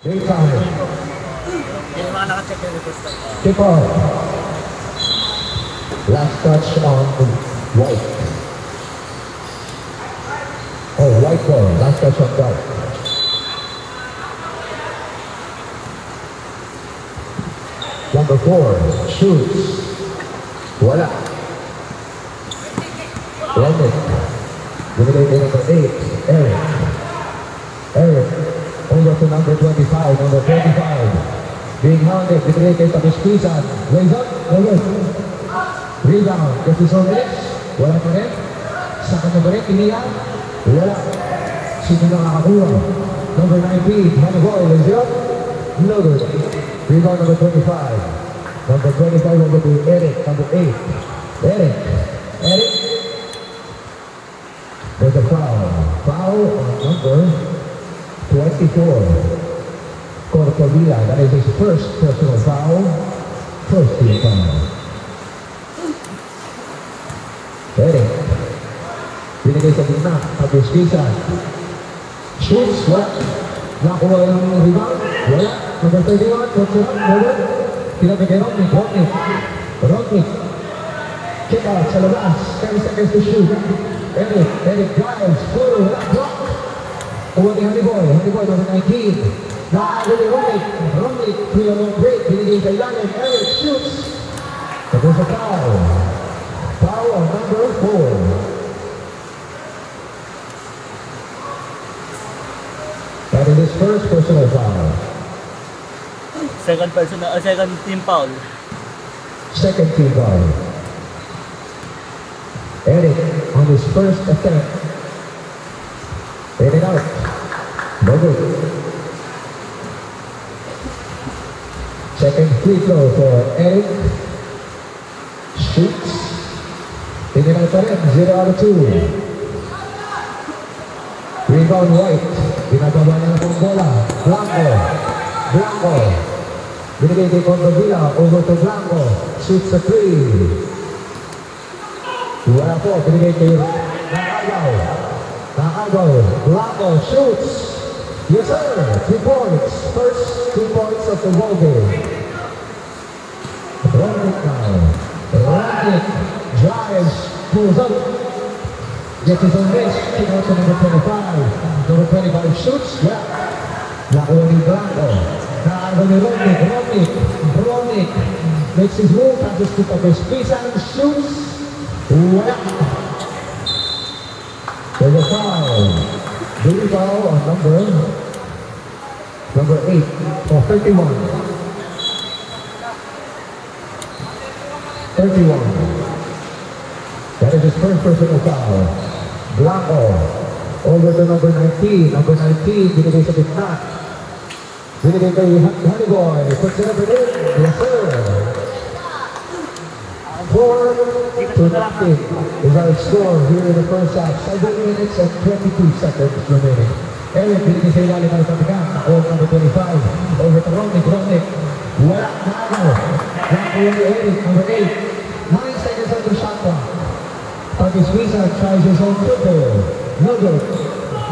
Big time. Yung mga nakacheck yung request. Keep on. Last touch on White. Oh, White ball. Last touch on White. Number 4, shoots. Wala. Lennon. Binigay kay number 8, Eric. Eric. Over to number 25. Number 25. Being hounded. Binigay kay Tabispisan. Raise up. Over. Rebound. Kasi Solis. Wala pa rin. Sa kanya ba rin? Iniyan. Wala. Sino nakakakuha? Number 19. Hanaboy. Raise up. No good. Rebound number 25. Number 25 over to Eric. Number 8. Eric. Eric. There's a foul. Foul on number 24. Cortavilla. That is his first personal foul. First team foul. Eric. Binigay sa gitna. Tabispisan. Shoots. What? Nakuha yung rebound. Wala. Number 31, Fortune, pinabigay Rodney. Rodney. Kick out sa labas. 10 seconds to shoot. Eric drives. Full. Block. Kuha ni Haniboy. Haniboy, number 19. Naago ni Rodney. Clear long break. Binigay kay Yanin. Eric shoots. There's a foul. Foul on number 4. That is his first personal foul. Second team foul. Second team foul. Eric on his first attempt. In and out. No good. Second free throw for Eric. Shoots. In and out pa rin. 0 out of 2. Rebound White. Binababa niya ng bola. Blanco. Binigay kay Cortavilla. Over to Blanco. Shoots the 3. Wala po. Binigay kay Naagaw. Blanco shoots. Yes sir. 2 points. First 2 points of the ball game. Rodney now. Rodney drives. Pulls up. Gets his own miss. Kick out to number 25. Number 25 shoots. Yeah. Nakuha ni Blanco. Naagaw ni Rodney makes his move. Passes to Tabispisan. Shoots. Wala. There's a foul. Baby foul on number 8 or 31. 31. That is his first personal foul. Blanco. Over to number 19. Number 19, binigay sa gitna. Binigay kay Haniboy. Puts it up and in. Yes, sir. 4-0 is our score here in the first half. 7 minutes and 22 seconds remaining. Eric, binigay sa ilalim ng Tabigan. Number 25. Over to Rodney. Wala. Nakuha ni Eric. Number 8. 9 seconds on the shot clock. Tabispisan tries his own triple. No good.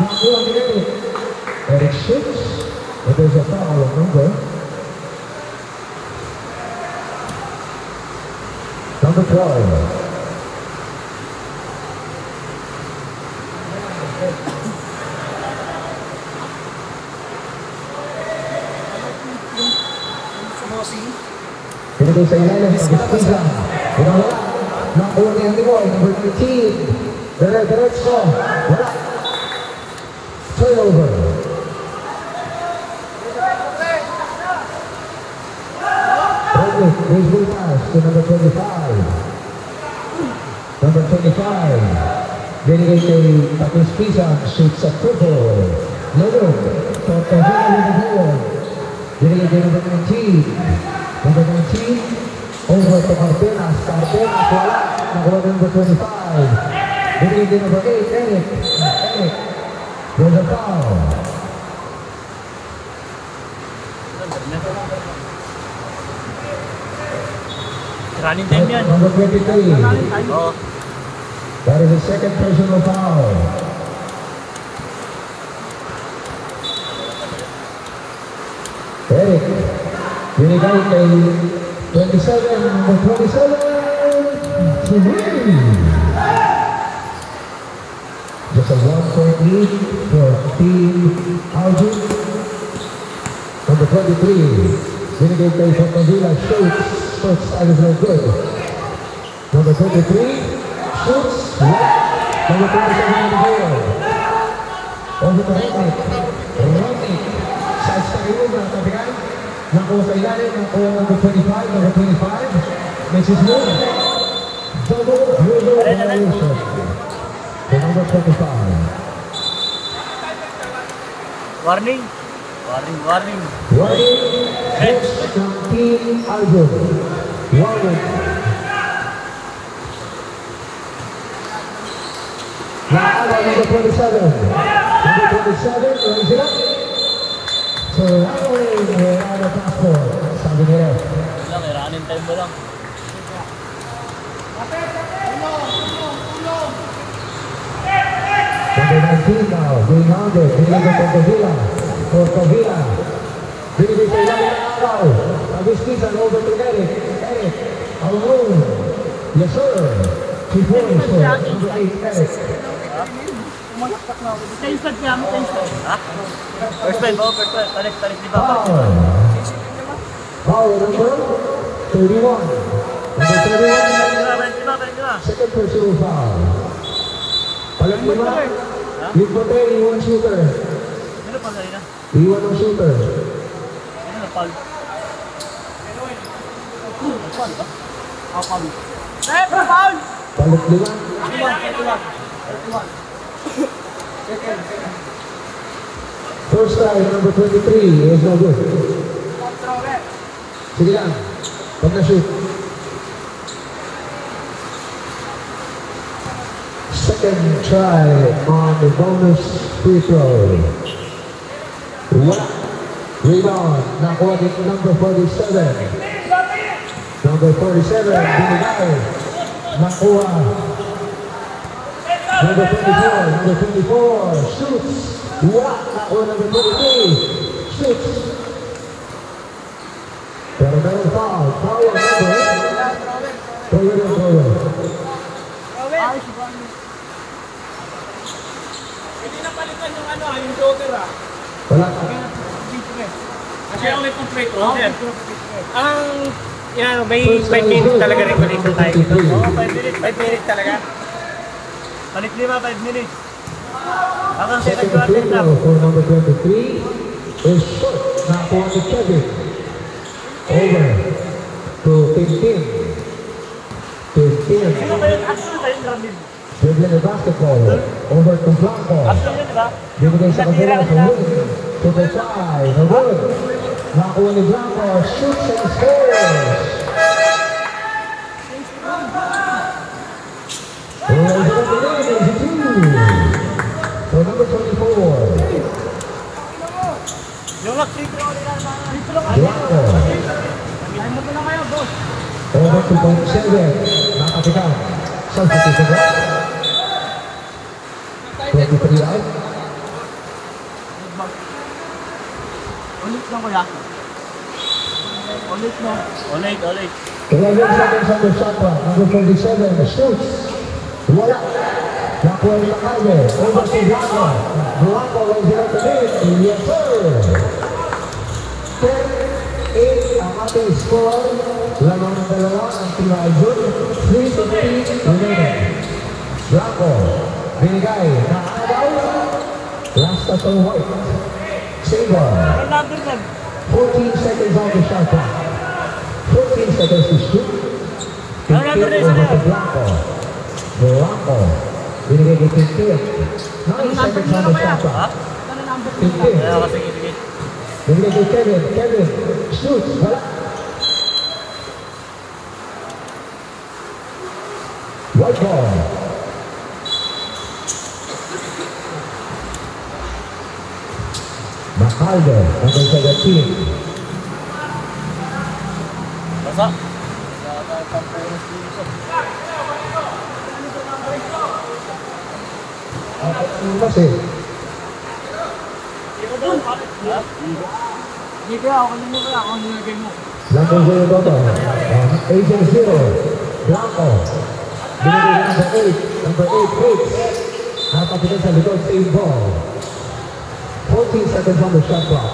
Nakuha ni Eric. Eric shoots. But there's a foul on number 12. Pinagay sa ilalim, Tabispisan. Pinawala. Nakuha ni Haniboy, number 19. Diretso. Wala. Turnover. Baseball pass to number 25. Number 25. Binigay kay Tabispisan. Shoots a triple. No good. Cortavilla with the ball. Binigay kay number 19. Number 19. Over to Cardenas. Wala. Nakuha number 25. Binigay kay number 8. Eric. There's a foul. Running time yan. Number 23. Oh. That is the second personal foul. Eric. Binigay kay 27, number 27, to win. Just a 1-point lead for Team Alvin. Number 23, binigay kay Sotovila, shoots. First time is no good. Number 23, shoots. Number 27, Miguel. Over to Rodney. Rodney. Size pa rin yung natabigan. Nakuha sa ilalim. Nakuha number 25. Number 25. Mrs. Moon. Double violation. The number 25. Warning. Warning, warning. Warning. Hits ng Team Alvin. Warning. Naala number 27. Number 27, raise it up. So, Rowling will have a passport. Sabi ni Ref. Lang, running time mo lang. Number 19 now, being rounded. Binigay kay Portovilla. Portovilla. Binigay kay Lali Araw. Tabiskisan over to Eric. Eric. Alone. Yes, sir. 3 points for number 8, Eric. Ha? First time, oh, first time. Tarik, tarik, di ba? Foul. Foul number 31. Number 31. Di ba? Second personal foul. Palang lima. Lead for 10, iwan shooter. Ano pa kanina? Iwan ang shooter. Ano na foul? Foul ba? Foul. Foul! Palang lima. First time, number 23 is no good. Sige lang. Pag na-shoot. Second try on the bonus free throw. Wala. Rebound. Nakuha din number 47. Number 47, binigay. Nakuha. Number 24, shoots. Wala. Nakuha number 23, shoots. Pero meron foul. Foul number. Throw. Hindi na palitan yung ano, yung joker ah. Wala. Kasi ang may complete order. Ang, may 5 minutes talaga regulation tayo. Oo, 5 minutes. 5 minutes talaga. Balik lima, 5 minutes. Hanggang second Second quarter free lang. throw for number 23 is short. Nakuha ni Kevin. Over to 15. Sino ba yun? Action ba yun, Ramil? Dribbling the basketball. Over to Blanco. Action yun, di ba? Binigay sa kabila sa Wood. Super try. The Wood. Nakuha ni Blanco. Shoots and scores. So number 24. Yung mag-free throw nila, free throw ka. Blanco. Time mo na kayo, boss. Over to 7. Nakatikan. Substitution ba? 23 out. Ulit lang kuya. Ulit na. Ulit. 11 seconds on the shot clock. Number 27 shoots. Wala. Nakuha ni Macayo. Over to Blanco. Blanco was here to win. Yes, sir. 10-8 ang ating score. Lamang ng dalawa ang Timayon. 3-3 remaining. Blanco. Binigay. Naagaw. Last at the white. Saber. 14 seconds on the shot clock. 14 seconds to shoot. Ano number na isa na yun? Blanco. Binigay kay Tintin. 9 seconds on the shot clock. Tintin. Kaya kasi sige. Binigay kay Kevin. Kevin. Shoots. Wala. White ball. Macaldo. Number 17. Basa. Kasi. Ha? kaya ako kanina kaya ako nilagay mo. Number 0 Toto. Agent 0. Blanco. Binigay na number 8 Hicks. Nakapitin sa likod, save ball. 14 seconds on the shot clock.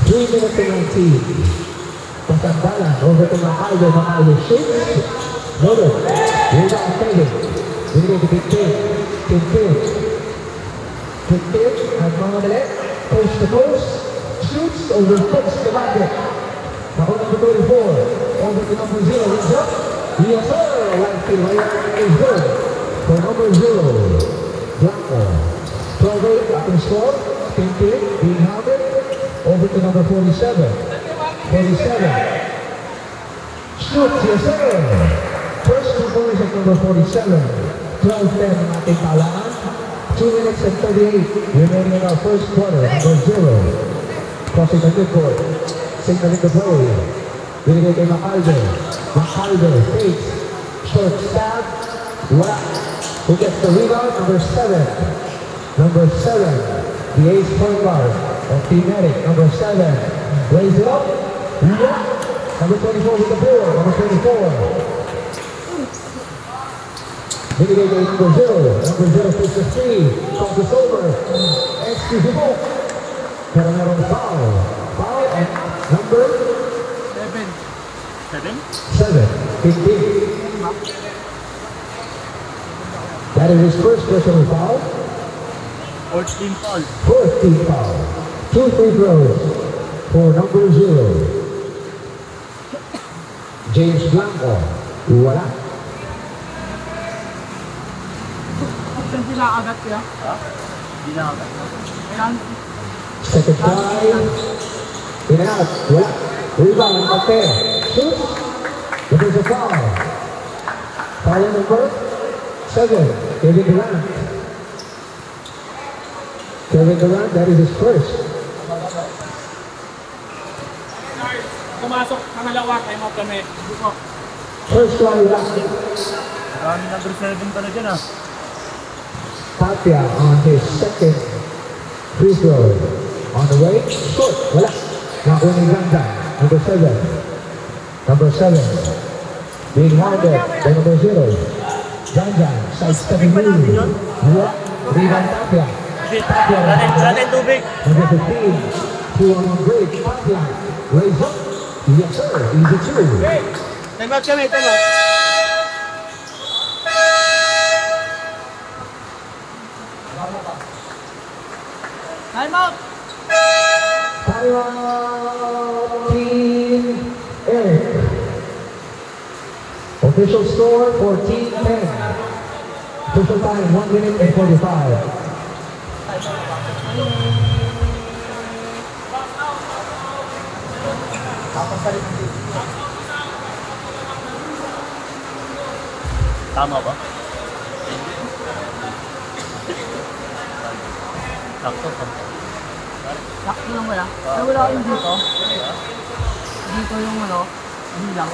3 minutes to 19. Pasandalan, over to Macaldo. Macaldo shoots. Noted. Rebound taken. Binigay to Tintin. Tintin at mga mali. Coast to coast. Shoots over Fox to Magic. Now number 34. Over to number 0. What's up? Yes sir. Right field is good. For number 0. Blanco. 12-8 after score. Tintin being hammered. Over to number 47. 47. Shoots, yes sir. First two points of number 47. 12-10 ang ating talaan. 2 minutes and 38 remaining in our first quarter. Number 0. Crossing the midcourt. Signaling the play. Binigay kay Macaldo. Macaldo fakes. Short stab. Wala. Who gets the rebound? Number 7. Number 7. The ace point guard of Team Medic. Number 7. Raise it up. Yeah. Number 24 with the ball. Number 24. Binigay kay number 0. Number 0 takes the 3. Crosses over. Excusable. Pero merong foul. Foul at number 7. 15. That is his first personal foul. 14 foul. 14 foul. 2 free throws for number 0. James Blanco. Wala. Saan sila agad kaya? Ha? Hindi na agad. Kailan? Second try. In and out. Wala. Rebound. Okay. Shoot. But there's a foul. Foul number 7. Kevin Durant. Kevin Durant, that is his first. Pumasok ang dalawa, time out kami. First try last. Marami number 7 pala dyan ah. Tapia on his second free throw. On the way, short. Wala. Nakuha ni Ganda. Number 7. Number 7. Being handed by number 0. Ganda. Side-stepping move. Wala. Rebound Tapia. Tapia. Natin tubig. Number 15. 2-on-1 break. Tapia. Raise up. Yes sir. Easy 2. Time out kami, time out. Time out! Timeout, Team Eric. Official score 14-10. Official time 1 minute and 45. Tama ba? Sakto. Sakto lang wala. Pero wala kayong dito. Dito yung ano, bilang.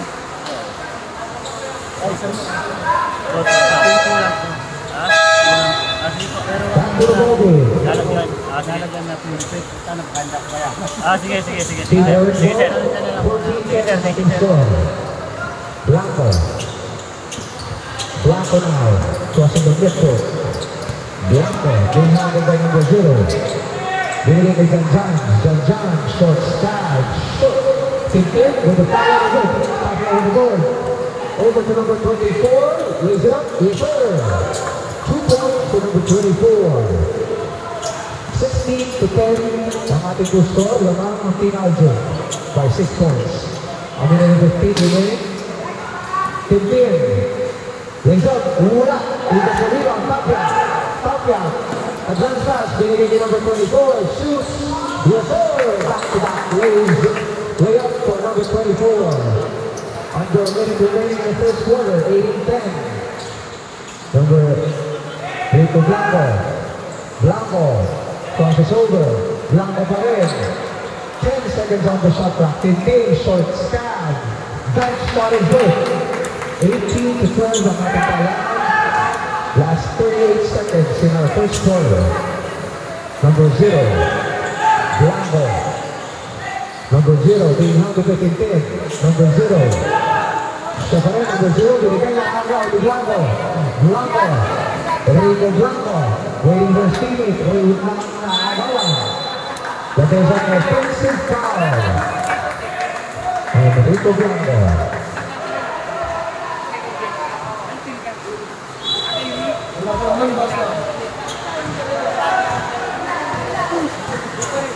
Ay, sir. Ha? Sige po. Back to the ballgame. Lalagyan. Lalagyan natin yung fit. Sana maganda kaya. Sige. Team Eric. Sige, sir. 14 thank you sir. Blanco. Blanco now. Crossing the midcourt. Blanco. Being handled by number 0. Binigay kay Janjan. Janjan. Short stab. Shoot. Tintin with the foul on the hook. Tapia on the board. Over to number 24. Raise it up. Yes sir. 2 points for number 24. 16 to 10. Ang ating two score. Lamang ang Team Aljo by 6 points. Ang minute 15 remaining. Tintin. Raise up. Wala. Ito sa rebound. Tapia. Tapia. Advance pass. Binigay kay number 24. Shoots. Yes sir. Back-to-back lays. Lay up for number 24. Under a minute remaining in the first quarter. 18-10. Number Rico Blanco. Blanco. Crosses over. Blanco pa rin. 10 seconds on the shot clock. Tintin. Short stab. Bench shot is good. 18 to 12 ang ating talaan. Last 38 seconds in our first quarter. Number 0. Blanco. Number 0, being held to pick in 10. Number 0. Siya pa rin, number 0, binigay ng agaw ni Blanco. Blanco. Rico Blanco. Waiting for his teammate. Waiting naman na agawan. That is an offensive foul. And Rico Blanco.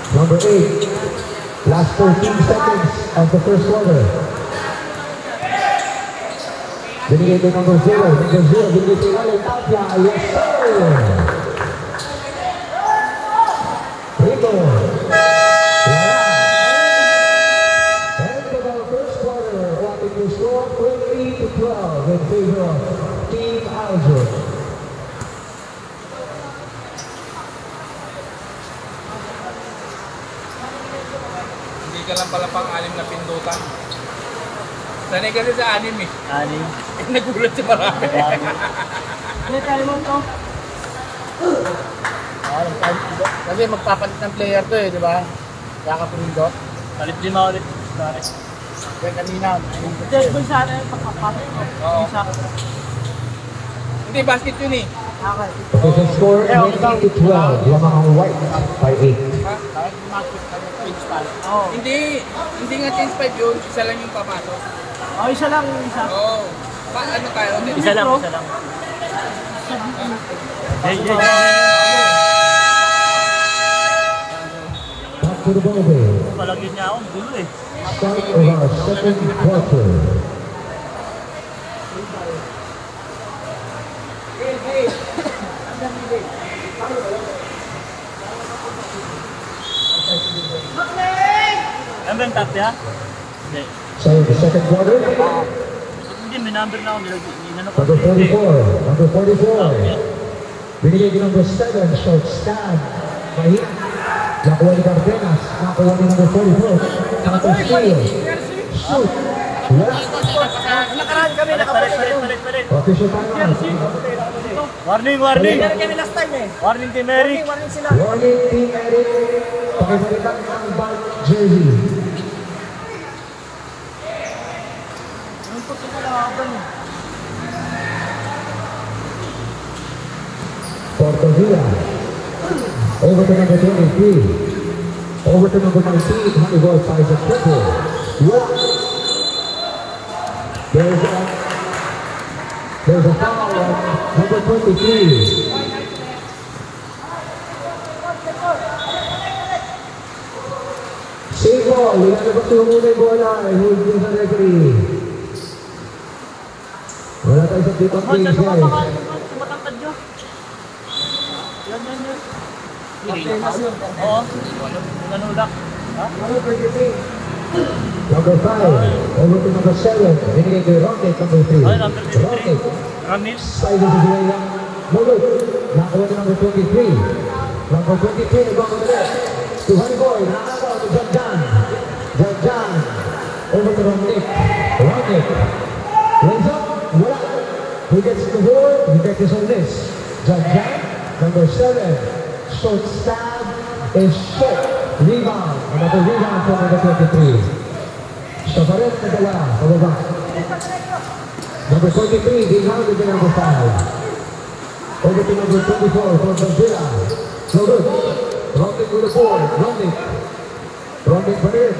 Number 8. Last 14 seconds of the first quarter. Binigay to number 0. Number 0, binigay to Walang Tapia. Yes, sir! Rico. End of our first quarter. Watching the score 20-12 in favor of Team Alger. Ka lang pala pang-anim na pindutan. Sanay kasi sa anim eh. Anim. Nagulat si marami. Ano tayo mo ito? Kasi magpapalit ng player to eh, di ba? Kaya ka pindot. Palit 5 ulit. Sorry. Kaya kanina. Just kung sana yung pagpapalit mo. Oo. Hindi, basket yun eh. Okay. Official score 20-12. Lamang ang White by 8. Ha? Bakit market ka ng change pala? Oo. Hindi nga change 5 yun. Isa lang yung papasok. Oh, isa lang yung isa. Oo. Ano tayo? Isa lang. Jay. Back to the ball game. Palagyan niya ako. Gulo eh. Start of our second quarter. Ano ba yung Tapia? Hindi. So the second quarter. Hindi, may number na ako. Inano ko. Number 44. Number 44. Binigay din number 7. Short stand. Mahit. Nakuha ni Cardenas. Nakuha ni number 44. Number 3. Shoot. Wala. Nakaraan kami, Palit. Official timeout. Warning. Meron kami last time eh. Warning Team Eric. Warning sila. Warning Team Eric. Pakibalikan ang bag jersey. Yung puto ko laban eh. Portovilla. Over to number 23. Over to number 19. Honeyball finds a triple. Wala. There's a foul on number 23. Save ball. Ilalabas yung muna yung bola. Hold yung sa referee. Wala tayo sa dito please guys. Tumatangkad nyo. Yan. Oo. Nanulak. Ha? Number 5, over to number 7. Binigay kay Rocket, number 3. Ay, number 23. Rocket. Ramis. Side of the Zilaya. Mulot. Nakakuha ni number 23. Number 23, nagbago na rin. To Honeyboy. Nakakaw to Janjan. Janjan. Over to Rocket. Rocket. Raise up. Wala. He gets the board. He gets his own list. Janjan. Number 7. Short stab is short. Rebound. Another rebound from number 23. Siya pa rin nadala. Pababa. Number 23, being held to number 5. Over to number 24 from Vanzilla. No good. Rounding with the board. Rounding pa rin.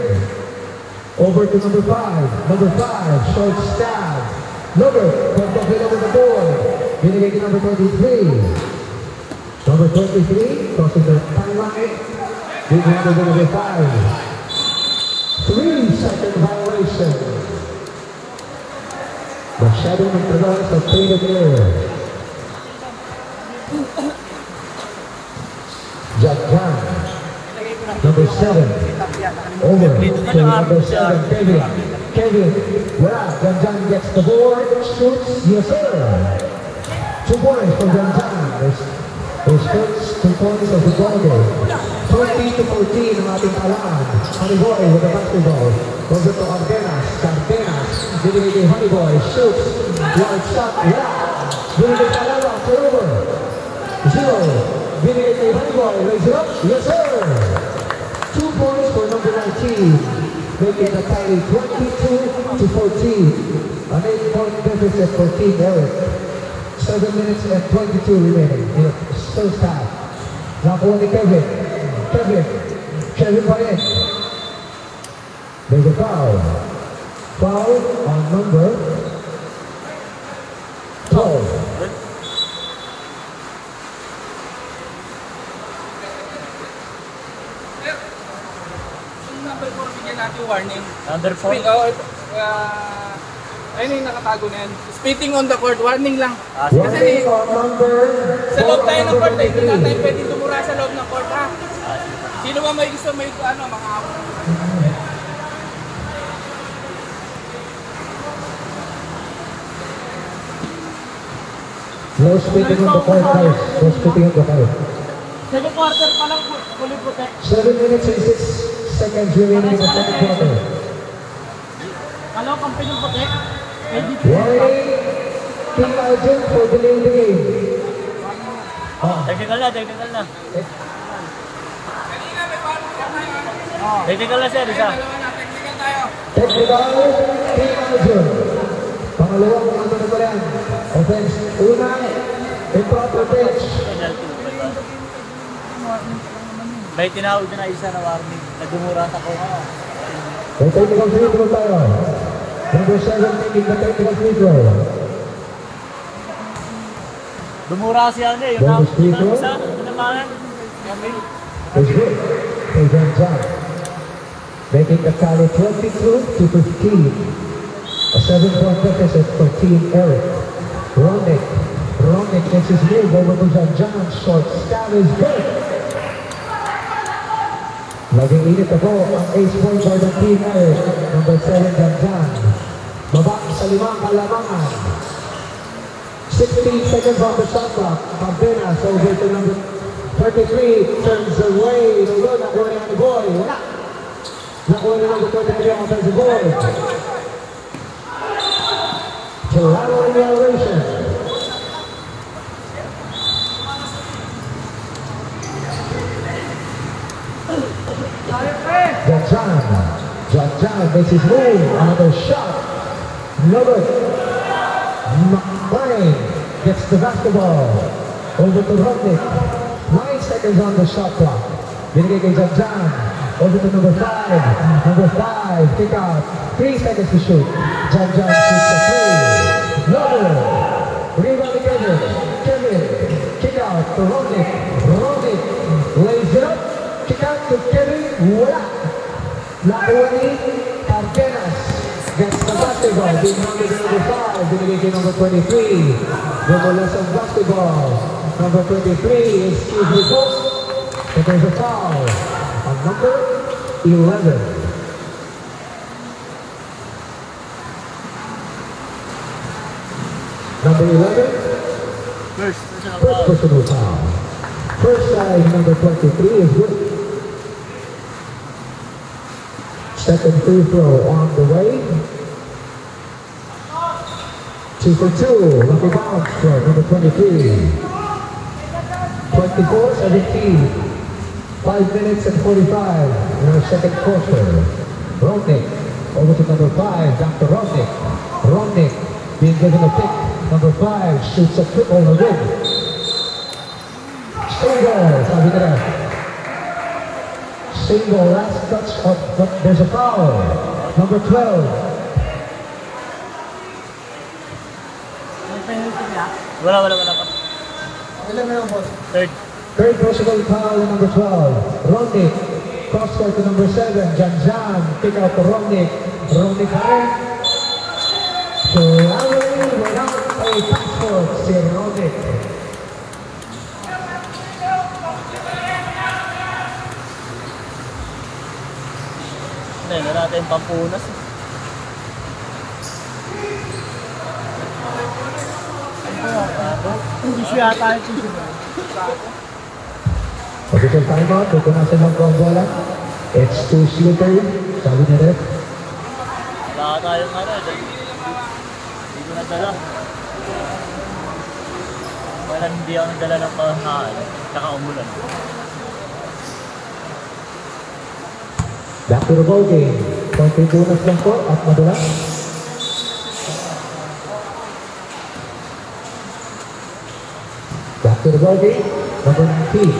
Over to number 5. Number 5, short stab. No good. From Vanzilla with the board. Binigay to number 23. Number 23, crossing the timeline. Being held to number 5. 3-second violation. Masyadong nagtrabaho sa traded air. Janjan. Number 7. Over to number 7, Kevin. Kevin. Wala. Janjan gets the board. Shoots. Yes, sir. 2 points for Janjan. His first 2 points of the ball game. 20-14 ang ating talaan. Honeyboy with the basketball. Over to Cardenas. Binigay kay Honeyboy. Shoots. Wide shot. Yeah. Binigay kay Lala. Turnover. 0. Binigay kay Honeyboy. Raise it up. Yes, sir. 2 points for number 19. making the tally 22-14. An 8-point deficit for Team Eric. 7 minutes and 22 remaining in the first half. Nakuha ni Kevin. Kevin pa rin. There's a foul. Foul on number 12. Number 4, bigyan natin warning. Number 4. Ayun yung nakatago na yan. Spitting on the court, warning lang. Warning on number Sa loob tayo ng court, hindi na tayo pwede tumura sa loob ng court, ha? Sino ba may gusto mga No spitting on the court, guys. No spitting on the court. Second quarter pa lang, fully protect. 7 minutes and 6 seconds remaining in the second quarter. Kalaw, kampi ng protect. Warning, Team Algin for delaying the game. Technical na. Technical na, sir. Isa. Technical, Team Algin. Pangalawang ano na ba yan? Offense, una, improper pitch. May tinawag na isa na warning. Nagdumuran ako nga. May technical free throw tayo. Number 7 taking the technical free throw. Dumura kasi ano eh. Bonus free throw. Isa, tinamangan. Is good. For John John. Making the tally 22-15. A 7-point deficit for Team Eric. Ronick makes his move over to John John. Short stab is good. Laging init ako ang ace point guard ng Team Eric. Number 7, John John. Babak sa 5 kalamangan. 16 seconds off the shot clock. Pampenas over to number 33. Turns away. Nakuha niya ni Boy. Wala. Nakuha niya number 23 ang offensive board. Toronto in the elevation. John John makes his move. Another shot. No good. McLean gets the basketball. Over to Rodnick. 9 seconds on the shot clock. Binigay kay John John. Over to number 5. Number 5. Kick out. 3 seconds to shoot. John John shoots a 3. No good. Rebound to Kevin. Kick out to Rodnick. Rodnick lays it up. Kick out to Kevin. Wala. Nakuha ni Pampenas. Gets the basketball. Being handed to number 5. Binigay kay number 23. Bumulas ang basketball. Number 23 is Steve Post. But there's a foul on number 11. Number 11. First Personal foul. First side, number 23 is good. Second free throw on the way. 2 for 2. Lucky bounce for number 23. 24-17. 5 minutes and 45 in our second quarter. Rodnick over to number 5. Dr. Rodnick being given a pick. Number 5 shoots a triple no good. Single, sabi nila. Single, last touch of, but there's a foul. Number 12. Wala pa. Ilan na yung boss? Third personal foul on number 12. Rodnick. Cross court to number 7. John. Pick out to Rodnick. Rodnick pa rin. Traveling without a passport si Rodnick. Hindi natin pampunas. Issue yata yung issue. Official timeout. Pupunasan ng bola. It's too slippery. Sabi niya rin. Wala tayong hindi ko nadala. Wala, hindi ako nadala ng pangahan. Tsaka umulan. Back to the ball game. konti bonus lang po at madulas. Back to the ball game, number 19.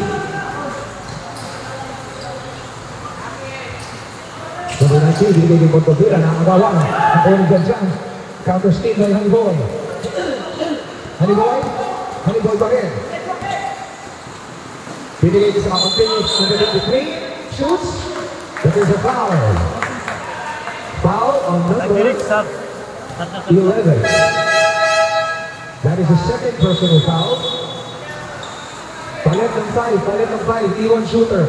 Number 19, binigay yung Montobira na agawan. Ang Oliver dyan. Counter steal by Honeyboy. Honeyboy? Honeyboy pa rin. Binigay din sa mga continues. Number 23, shoots. That is a foul. Foul on number 11. That is the second personal foul. Palit ng 5, E1 shooter.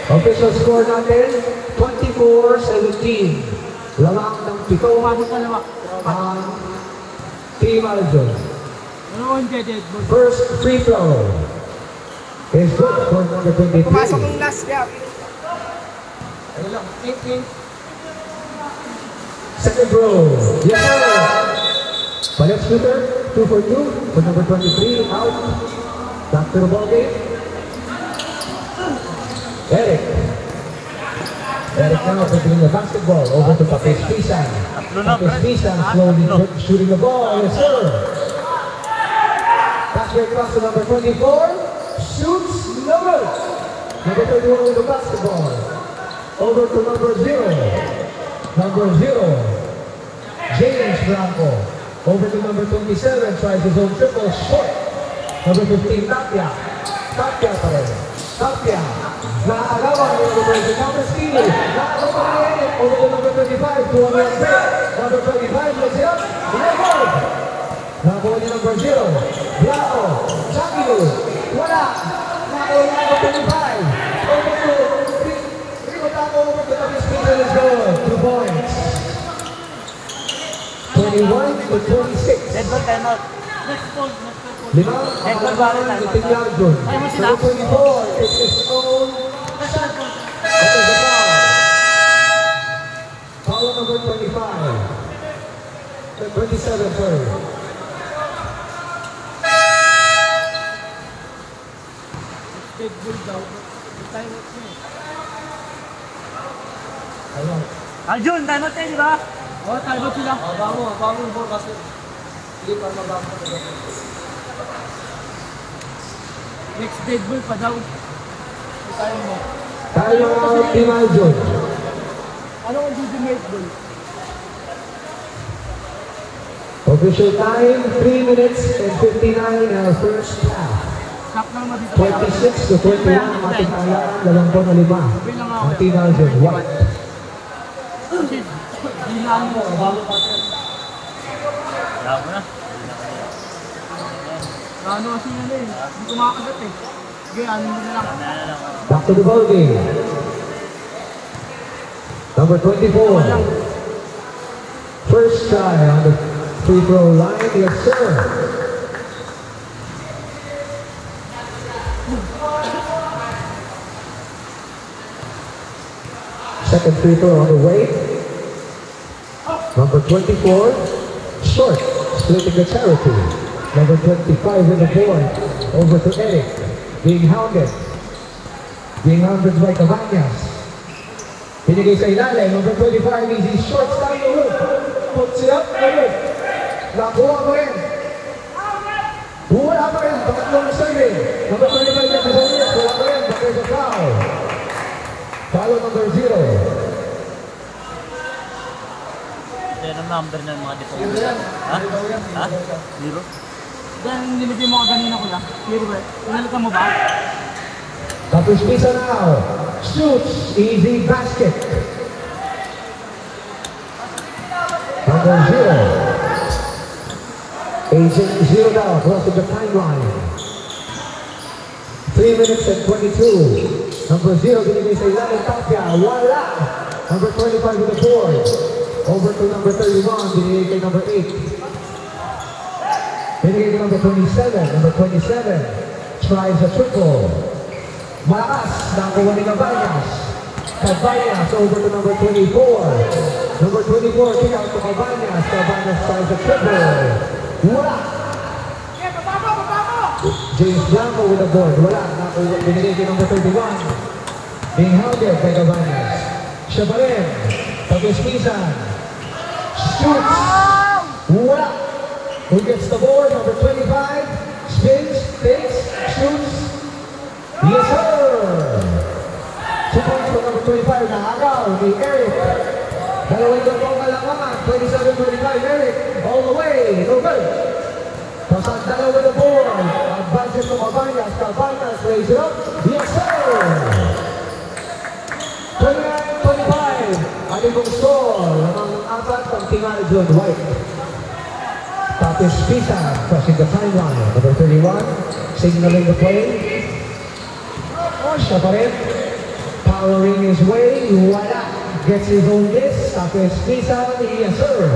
Official score natin, 24-17. Lamang ng 7 ang Team Aljon. First free throw is good for number 23. Pumasok yung last gap. Second row, yes sir. Palit shooter, 2 for 2 for number 23, out. Back to the ball game. Eric now taking the basketball over to Tapis Pisan. Tapis Pisan slowly shooting the ball, yes sir. Pass right across to number 24, shoots, no good. Number 31 with the basketball. Over to number 0. Number 0, James Blanco. Over to number 27, tries his own triple, short. Number 15, Tapia. Tapia pa rin. Tapia. Nakakagawa ng number steal. Nakakagawa rin. Over to number 25, 2 on 1 break. Number 25, let's it up. Level. Nakakuha niya number 0. Blanco. Jaquilu. Wala. Nakakuha niya number 25. Over to Rico Taco. Over to Tapis Pisan is good. 2 points. 21 to 26. Dead ball time out. Limang ang ni Team Aljon. Number 24 is his own shot. That is a foul. Foul number 25. 27, sorry. Aljon, time out tayo, di ba? Oh, tayo sila. Bago yung ball kasi hindi pa mabago. Next dead ball pa daw. Tayo mo. Tayo ang Team Aljon. Ano ang dead ball? Official time, 3 minutes and 59 in our first half. Stop lang mabito. 26 to 21 ang ating talaan, 25 ang Team Aljon. White. Hilaan mo. Bago pa rin. Wala mo na. Ano kasi yun eh. Hindi ko makakagat eh. Sige, ano mo na lang. Back to the ball game. Number 24. First try on the free throw line. Yes, sir. Second free throw on the way. Number 24. Short. Splitting the charity. Number 25 with the board. Over to Eric. Being hounded. Being hounded by Cabañas. Pinigay sa ilalim. Number 25 easy short down the hoop. Puts it up. Nakuha pa rin. Wala pa rin. Pangatlong serving. Number 25 with the board. Wala pa rin. But there's a foul. Foul number 0. Ito yung number ng mga defender. Ha? Ha? 0? Dahil nilipin mo ka ganina ko lang. Clear ba? Pinalitan mo ba? Tapos Pisa now. Shoots. Easy basket. Number 0. Agent 0 now. Crossing the timeline. 3 minutes and 22. Number 0. Binigay sa ilalim. Tapia. Wala. Number 25 with the board. Over to number 31. Binigay kay number 8. Binigay kay number 27. Number 27 tries a triple. Malakas. Nakuha ni Cabañas. Cabañas over to number 24. Number 24 kick out to Cabañas. Cabañas tries a triple. Wala. James Blanco with the board. Wala. Binigay kay number 31. Being held there by Cabanas. Siya pa rin. Pag-ispisan. Shoots. Wala. Who gets the board? Number 25. Spins. Takes. Shoots. Yes, sir. 2 points for number 25. Naagaw ni Eric. Dalawang dalawang kalamangan. 27-25. Eric. All the way. No good. Pasang dalawa with the board. Advances to Cabanas. Cabanas raise it up. Yes, sir. 29-25. Aligong score. Lamang apat ang tingal John White. Tapos Pisa crossing the timeline. Number 31. Signaling the play. Siya pa rin. Powering his way. Wala. Gets his own miss. Tapos Pisa. Yes, sir.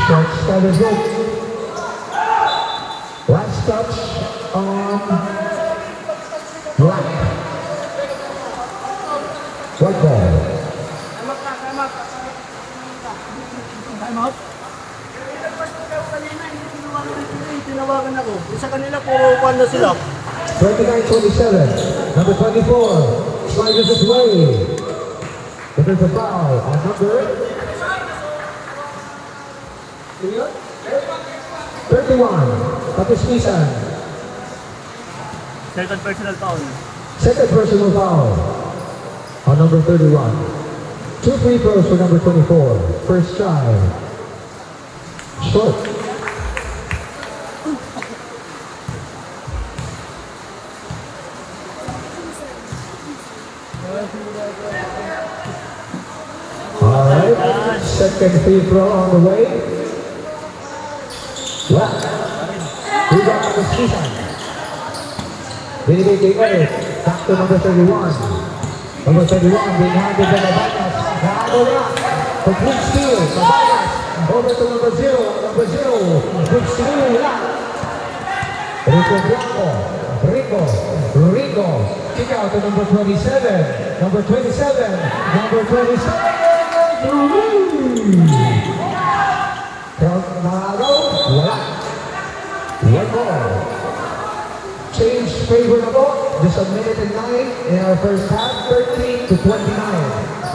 Short started rope. Last touch on Black. White ball. Time out. Tinawagan ako. Isa kanila puro kwan na sila. 29-27. Number 24. Slides his way. But there's a foul on number 31. Tapos Pisan. Second personal foul. Second personal foul on number 31. 2 free throws for number 24. First try. Short. Alright, second free throw on the way. Wow. Rebound number Pisan. Binigay kay Eric. Back to number 31. Number 31 being handed by Cabanas. Nakago na. Complete steal. Cabanas. Over to number 0. Number 0. Good steal. Wala. Rico Blanco. Rico. Kick out to number 27. Number 27. Number 27. Nakago. Wala. One more. Change favor na po. Just a minute and 9 in our first half. 30-29.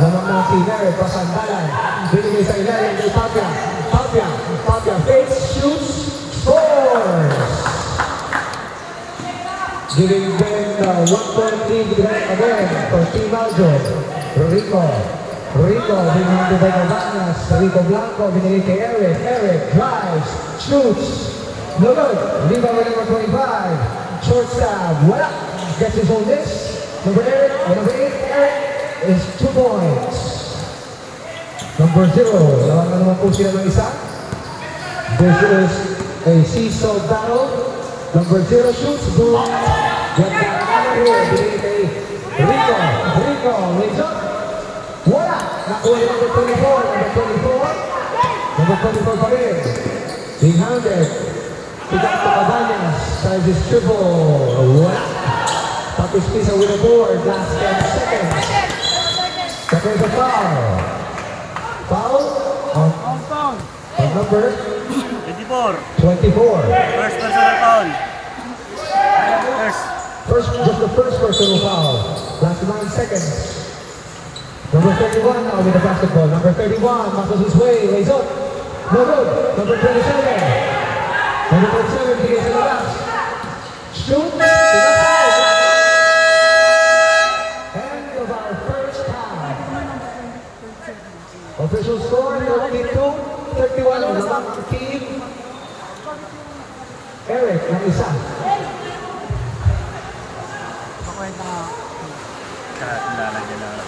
Lamang na si Eric Pasandalan. Binigay sa ilalim kay Tapia. Tapia fakes, shoots, scores! Giving them the 1-point lead again for Team Aljo. Rico being handed by Cabanas. Rico Blanco binigay kay Eric. Eric drives, shoots. No good. Rebound by number 25. Short stab. Wala. Gets his own miss. Number 8. Eric is 2 points. Number 0. Lawan na naman po sila ng isa. This is a seesaw battle. Number 0 shoots. Blocked. Get back out of here. Binigay kay Rico. Raise up. Wala. Nakuha yung number 24. Number 24 pa rin. Being handed. Pick up to Cabanas. Tries his triple. Wala. Tapos Pisa with a board. Last 10 seconds. There's a foul. Foul on number 24. 24. First personal foul. Just the first personal foul. Last 9 seconds. Number 31 now with the basketball. Number 31 muscles his way. Lays up. No good. Number 27. Number 27 begins in the last. Shoot. End of our first half. Official score 32-31 lamang ang team. Eric ng isa. Lalagyan na.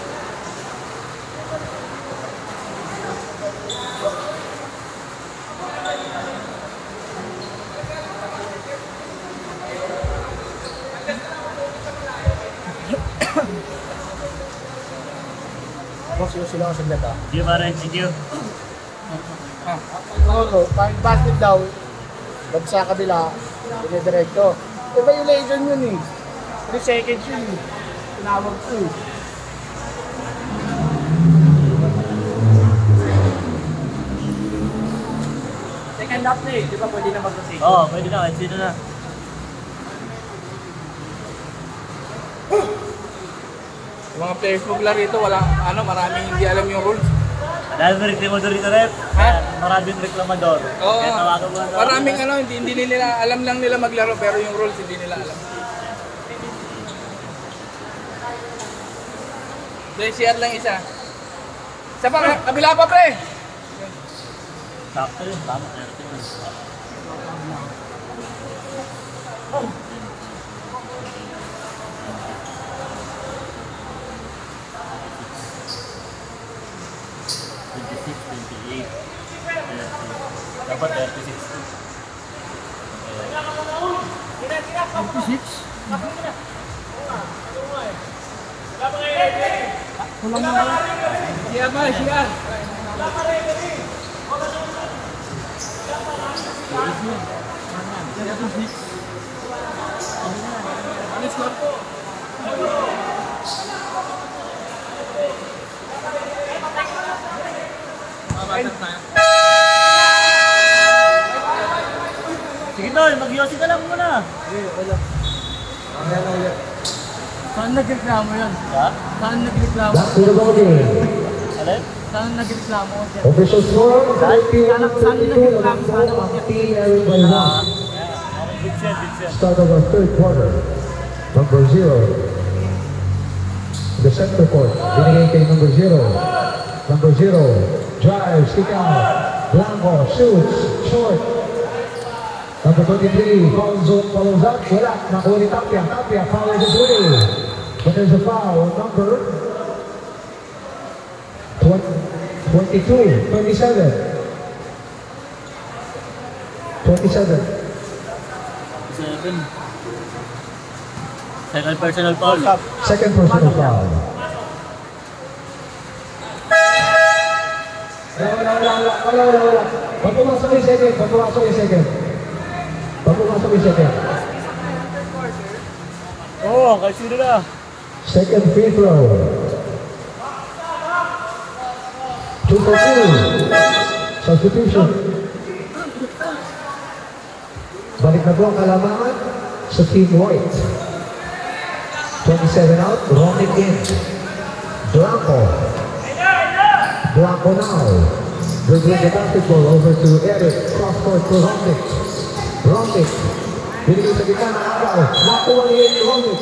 Boss, yung sila ka saglit ah. Di ba rin, CQ? Oo, kahit basket daw, pag sa kabila, dire-diretso. Eh, violation yun eh. 3 seconds yun eh. Tinawag ko eh. Second half na eh. Di ba pwede na mag-rotate? Oo, pwede na. Dito na. Yung mga players mo rito, maraming hindi alam yung rules. Dahil may reklamador dito, Rep. Ha? Maraming reklamador. Oo. Kaya tawagan mo na. Maraming hindi nila, alam lang nila maglaro, pero yung rules hindi nila alam. Dahil share lang isa. Isa pa, kabila pa pre! Sakto yun, tama. Dapat 36. 56? Siya ba? Siya! Ano score po? Mabatas tayo. Sige tol, mag-yosi ka lang muna. Saan nagreklamo yan? Ha? Saan nagreklamo? Back to the ball game. Alin? Saan nagreklamo yan? Official score, Saan nagreklamo? Saan Team Eric by one. Vincent, Vincent. Start of our third quarter. Number 0. The center court. Binigay kay number 0. Number 0. Drives, kick out. Blanco shoots. Short. Number 23. Follows up. Wala. Nakuha ni Tapia. Tapia follows the play. But there's a foul on number 27. 27. 7. Second personal foul. Second personal foul. Wala. Pag pumasok yung second. Oo, kahit sino na. Second free throw. 2 for 2. Substitution. Balik na po ang kalamangan sa Team White. 27 out, Romic in. Blanco now. Dribbling the basketball over to Eric. Cross court to Romic. Binigay sa gitna ng agaw. Nakuha niya yung Romic.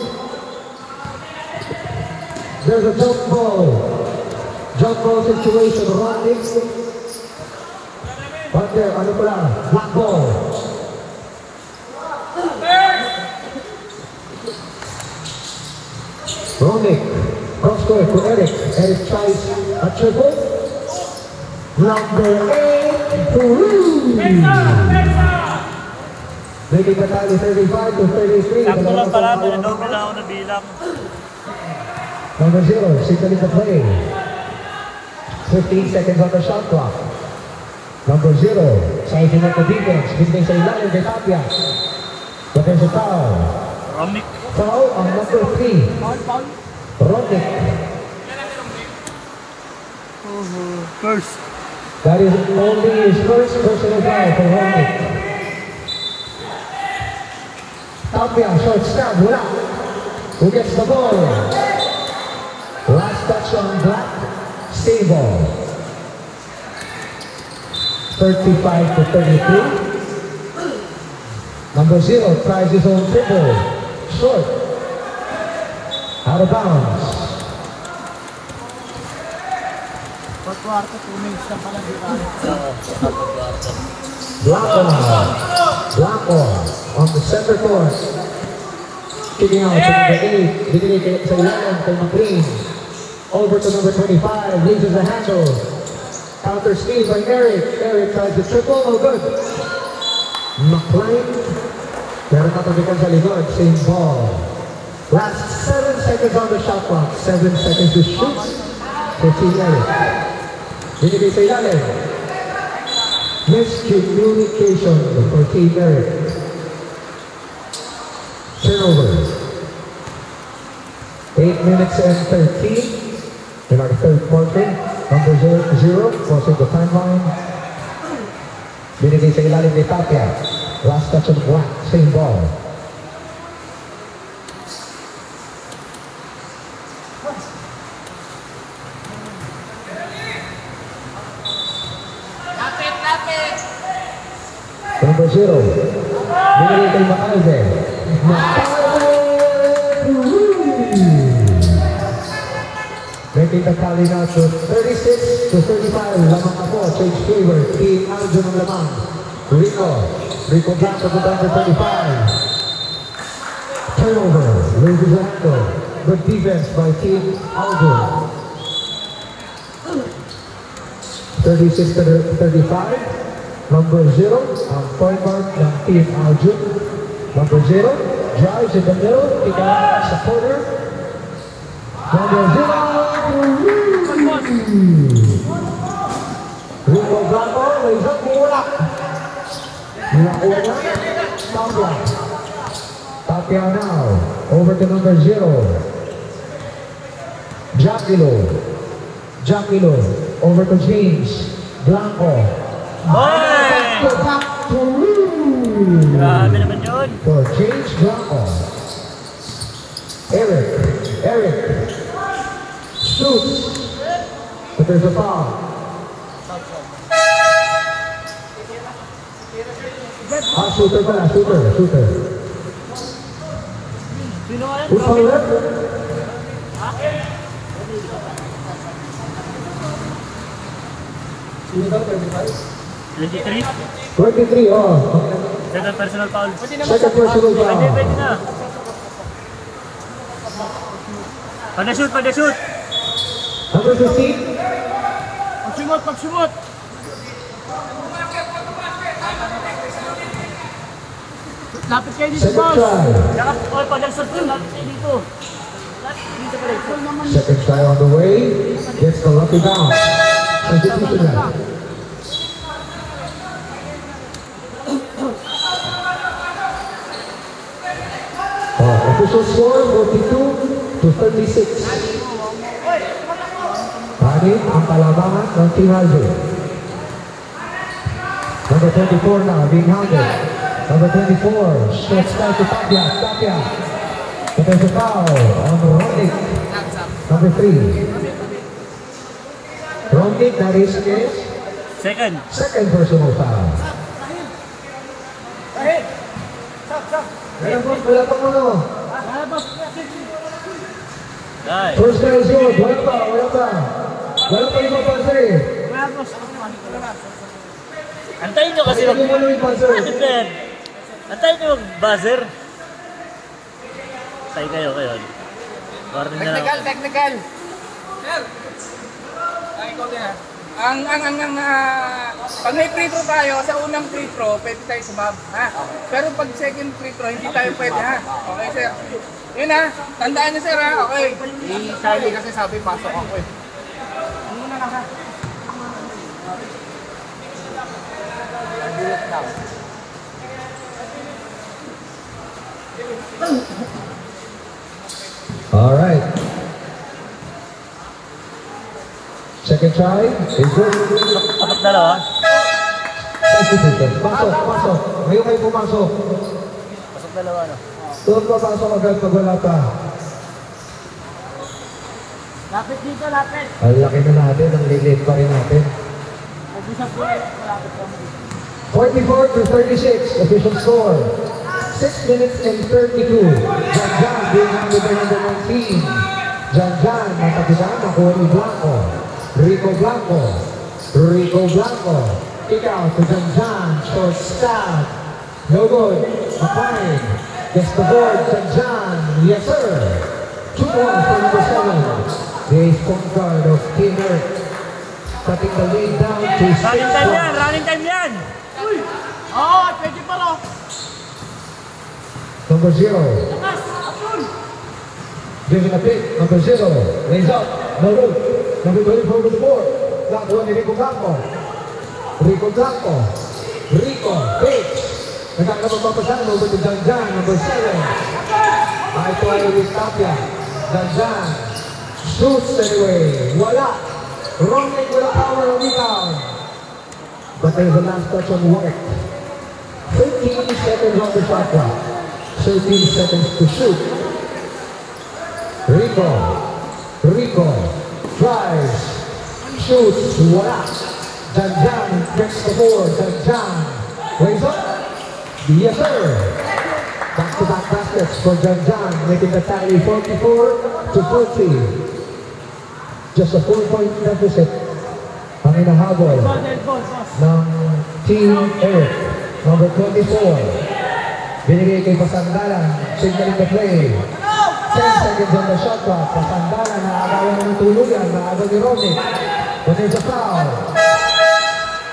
There's a jump ball. Jump ball situation. Romic. Partner, ano pala? Black ball. Romic, cross court to Eric. Eric tries a triple. Number 8 to Roo. Making the tally 35 to 33. Sakto lang pala, doble na ako na bilang. Number 0, signaling the play. 15 seconds on the shot clock. Number 0, sizing up the defense. Binigay sa ilalim kay Tapia. But there's a foul. Romic. Foul on number 3. Romic. First. That is only his first personal foul for Romic. Tapia, short stab, wala. Who gets the ball? Last touch on Black. Stay ball. 35 to 33. Number 0 tries his own triple. Short. Out of bounds. Pagkwarto, 2 minutes na pala dito. Blanco on the center court. Kicking out to number 8. Binigay sa ilalim kay McLean. Over to number 25. Loses the handle. Counter speed by Eric. Eric tries the triple. No good. McLean. Pero natabikan sa likod. Same ball. Last 7 seconds on the shot clock. 7 seconds to shoot. 15 Eric. Binigay sa ilalim. Miscommunication for Team Eric. Turnover. 8 minutes and 13 in our third quarter. Number 0 crossing the timeline. Binigay sa ilalim ni Tapia. Last touch of Black. Same ball. Number 0. Binigay kay Macalde. Making the tally now to 36 to 35. Lamang ako. Change favor. Team Aljo ng lamang. Rico Blanco to number 35. Turnover. Luis Orlando. Good defense by Team Aljo. 36 to 35. Number 0, ang point guard ng Team Aljo. Number 0, drives in the middle, kick out sa corner. Number 0, Rico Blanco, lays up, mulak. Nakakuha na, Tapia. Tapia now, over to number 0. Jaquilo, over to James Blanco. Grabe naman yun. For James Blanco. Eric. Shoots. But there's a foul. Shooter pala. Shooter. Sino nga yan? Who's on left? 23? 23, oh. Second personal foul. Second personal foul. Pwede na. Pag-shoot. Number 15. Pag-sumot. Lapit kayo dito, Second boss. try. Saka, pag-shoot ko, lapit kayo dito. Dito pa rin. Second try on the way. Gets the lucky bounce. Substitution now. Official score 42 to 36. Tani ang kalabangan ng Team Aljo. Number 24 now being hounded. Number 24, shoots down to Tapia. But there's a foul on Rondic. Number 3. Rondic, that is his Second personal foul. Wala pa muna. Nice. First guy is good. Wala pa. Wala pa yung panser. Antayin nyo kasi Hindi mo yung panser. Antayin nyo mag-buzzer. Tay kayo. Warning na lang. Technical. Sir! Ikaw din ha. Pag may free throw tayo, sa unang free throw, pwede tayo sumab, ha? Pero pag second free throw, hindi tayo pwede, ha? Okay, sir. Yun ha, tandaan niyo, sir, ha? Okay. Si Charlie kasi sabi, pasok ako eh. Muna ka, ha? All right. Second try is good. Tapos dalawa. Substitution. Pasok. Ngayon kayo pumasok. Pasok dalawa, no? Doon papasok agad pag wala pa. Lapit dito, lapit. Ang laki na natin, ang lilit pa rin natin. Mag-isap po, malapit ka mo. 44 to 36, official score. 6 minutes and 32. Jan being handed by number 19. Jan, natapitan, nakuha ni Blanco. Rico Blanco. Kick out to Jan, short stab. No good. McLean gets the board. Jan, yes sir. 2 points for number 7. The ace point guard of Team Earth. Cutting the lead down to 6 points. Running time yan! Pwede pa rin. Number 0. Giving a pick. Number 0. Lays up. No good. Number 24 with the board. Nakuha ni Rico Blanco. Rico. Pitch. Nagkakaroon papasan. Over to Jan. Number 7. High play with Tapia. Jan. Shoots anyway. Wala. Rondic with a power rebound. But there's a last touch on work. 13 seconds on the shot clock. 13 seconds to shoot. Rico. Rico drives, shoots, wala. Janjan gets the board. Janjan lays up. Yes, sir. Back-to-back baskets for Janjan, making the tally 44-40. Just a 4-point deficit ang inahabol ng Team Eric. Number 24. Binigay kay Pasandalan, signaling the play. 10 seconds on the shot clock. Pasandalan, naagawan ng tuluyan, naagaw ni Romic. But there's a foul.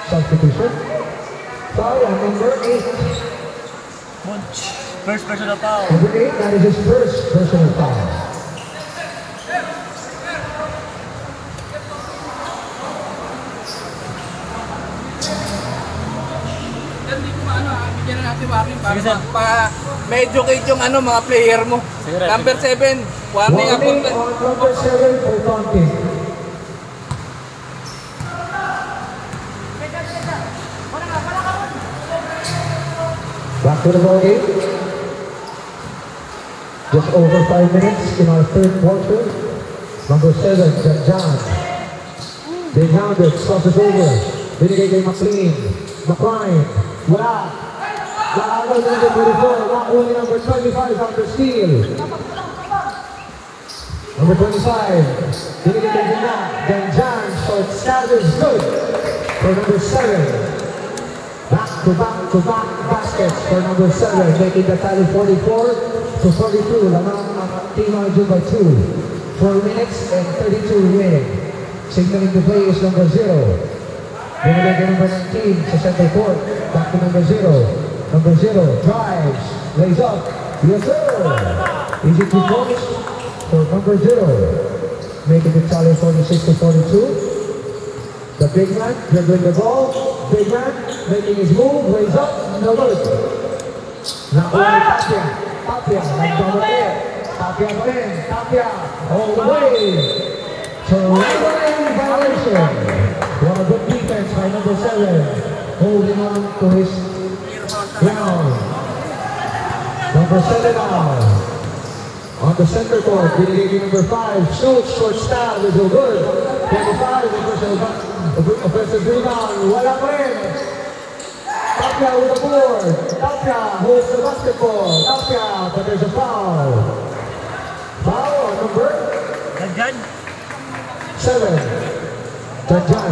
Substitution. Foul on number 8. First personal foul. Number 8, that is his first personal foul. Hindi ko maano, bigyan na natin warning para Sige, sir. ma-educate yung mga player mo. Sige, sir. Number 7, warning Warning apunta. on number 7 for taunting. Back to the ball game. Just over 5 minutes in our third quarter. Number 7, Janjan. They grounded, crosses over. Binigay kay McLean. McLean. Wala. Naagaw number 24. Nakuha ni number 25 after steal. Number 25. Binigay kay Janjan. Short stab is good for number 7. Back-to-back baskets for number 7, making the tally 44-42. Lamang ang Team Arjun by 2. 4 minutes and 32 remaining. Signaling the play is number 0. Binigay kay number 19 sa center court. Back to number 0. Number 0 drives, lays up. Yes, sir! Easy 2 points for number 0. Making the tally 46-42. The big man dribbling the ball. Big man making his move, lays up, no good. Nakuha ni Tapia. Tapia, nagdominate. Tapia pa rin. Tapia, all the way. Terrible violation. What a good defense by number 7. Holding on to his ground. Number 7 now. On the center court, binigay number 5. Shoots, short stab, is no good. 25, offensive rebound, wala pa rin. Tapia with the board. Tapia holds the basketball. Tapia, but there's a foul. Foul on number Janjan. 7. Janjan.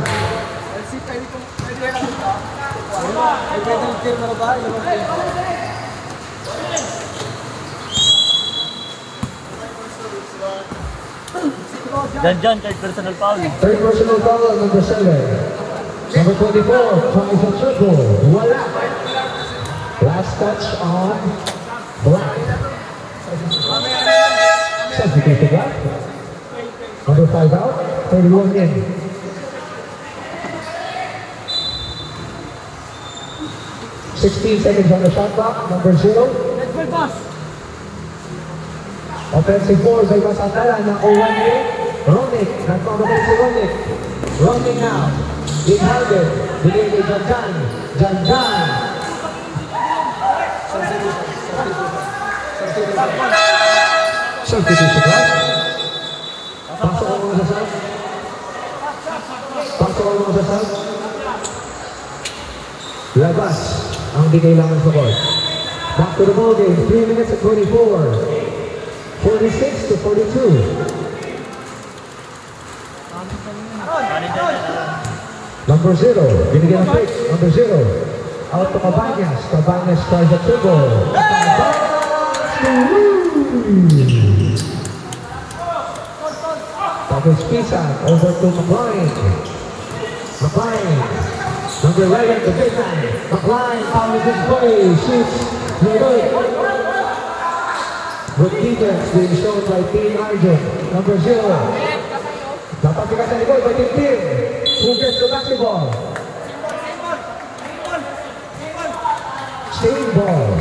Janjan, third personal foul. Third personal foul on number 7. Number 24 tries a triple. Wala. Last touch on Black. Substitute Black. Number 5 out. 31 in. 16 seconds on the shot clock. Number 0. Offensive ball by Pasandalan. Nakuha ni Romic. Nagpamatay si Romic. Romic now. Big-handed. Binigay kay Janjan. Janjan. Substitution, right? Pasok ako mga sa sub. Pasok ako mga sa sub. Labas ang di kailangan sa court. Back to the ball game. 3 minutes and 24. 46-42. Number 0, binigyan ng pick. Number 0, out to Cabañas. Cabañas tries a triple. Tapos Pisa, over to McLean. McLean, number 11, the big man. McLean follows his play, shoots, no good. Good defense being shown by Team Arjun. Number 0. Dapat bigas sa likod by Team Team. Who gets the basketball? Same ball.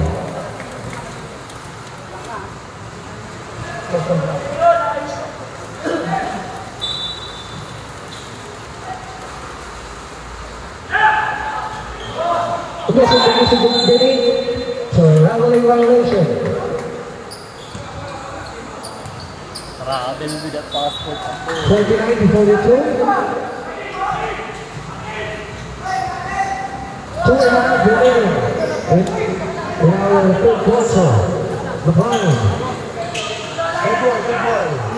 Message ng Benny. Traveling violation. Sarap. Travel with a passport. 49-42. 2.5 remaining in our third quarter. LeBron.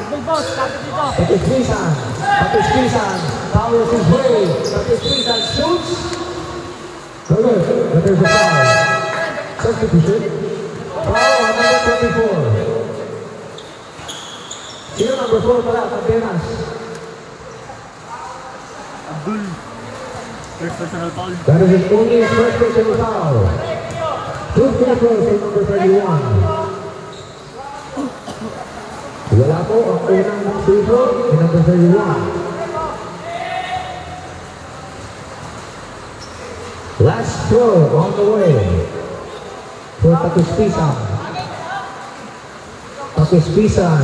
Big boss, kapit dito. Patrick Frisan powers his way. Patrick Frisan shoots. Good, but there's a foul. Substitution. Foul on number 24. Sino number 4 pala? Panteras. Abdul. First personal foul. That is his only first personal foul. 2 free throws for number 31. Wala po ang unang free throw ni number 31. Last throw on the way for Patrick Frisan. Patrick Frisan.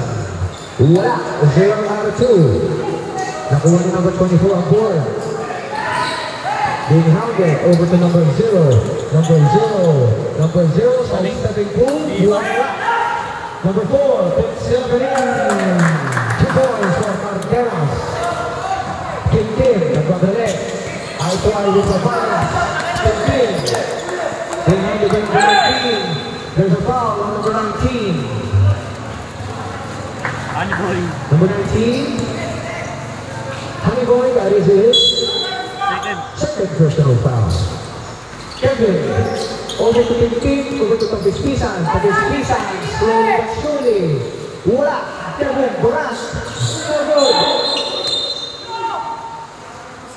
Wala. 0 out of 2. Nakuha ni number 24 ang board. Being hounded over to number 0. Number 0 sa stepping pool. Number 4 puts it in. 2 points for Marqueras. Kim, nagpabalik. Eye to eye with the fire. Kim. Behind the number 19. There's a foul on number 19. Honey boy. Number 19. Honey boy, that is his second personal foul. Kevin, over to Kim, over to Patrick Frisan. Slowly but surely. Wala. Kevin, Boras. So good.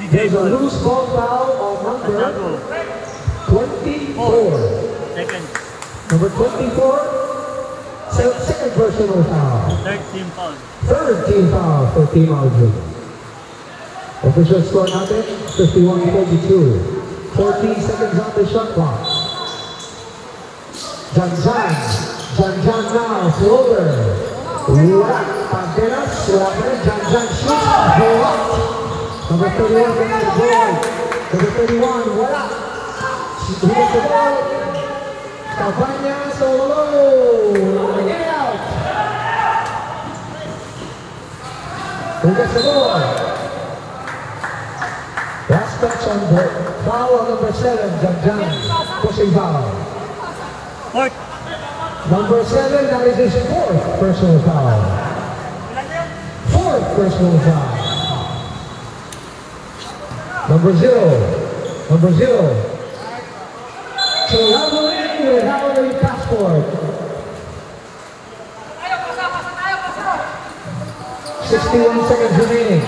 There's a loose ball foul on number 24. Second. Number 24. Second personal foul. Third team foul. Third team foul for Team Aldrin. Official score natin, 51-42. 14 seconds on the shot clock. Jan now, floater. Wala. Panteras, wala pa rin. Jan shoots. Blocked. Number 31, behind the board. Number 31, wala. Here's the ball. Cabanya solo. Get out. Who gets the ball? Last touch on the foul on number 7, Jan. Pushing foul. Fourth. Number 7, that is his fourth personal foul. Fourth personal foul. Number 0. Traveling without a passport. 61 seconds remaining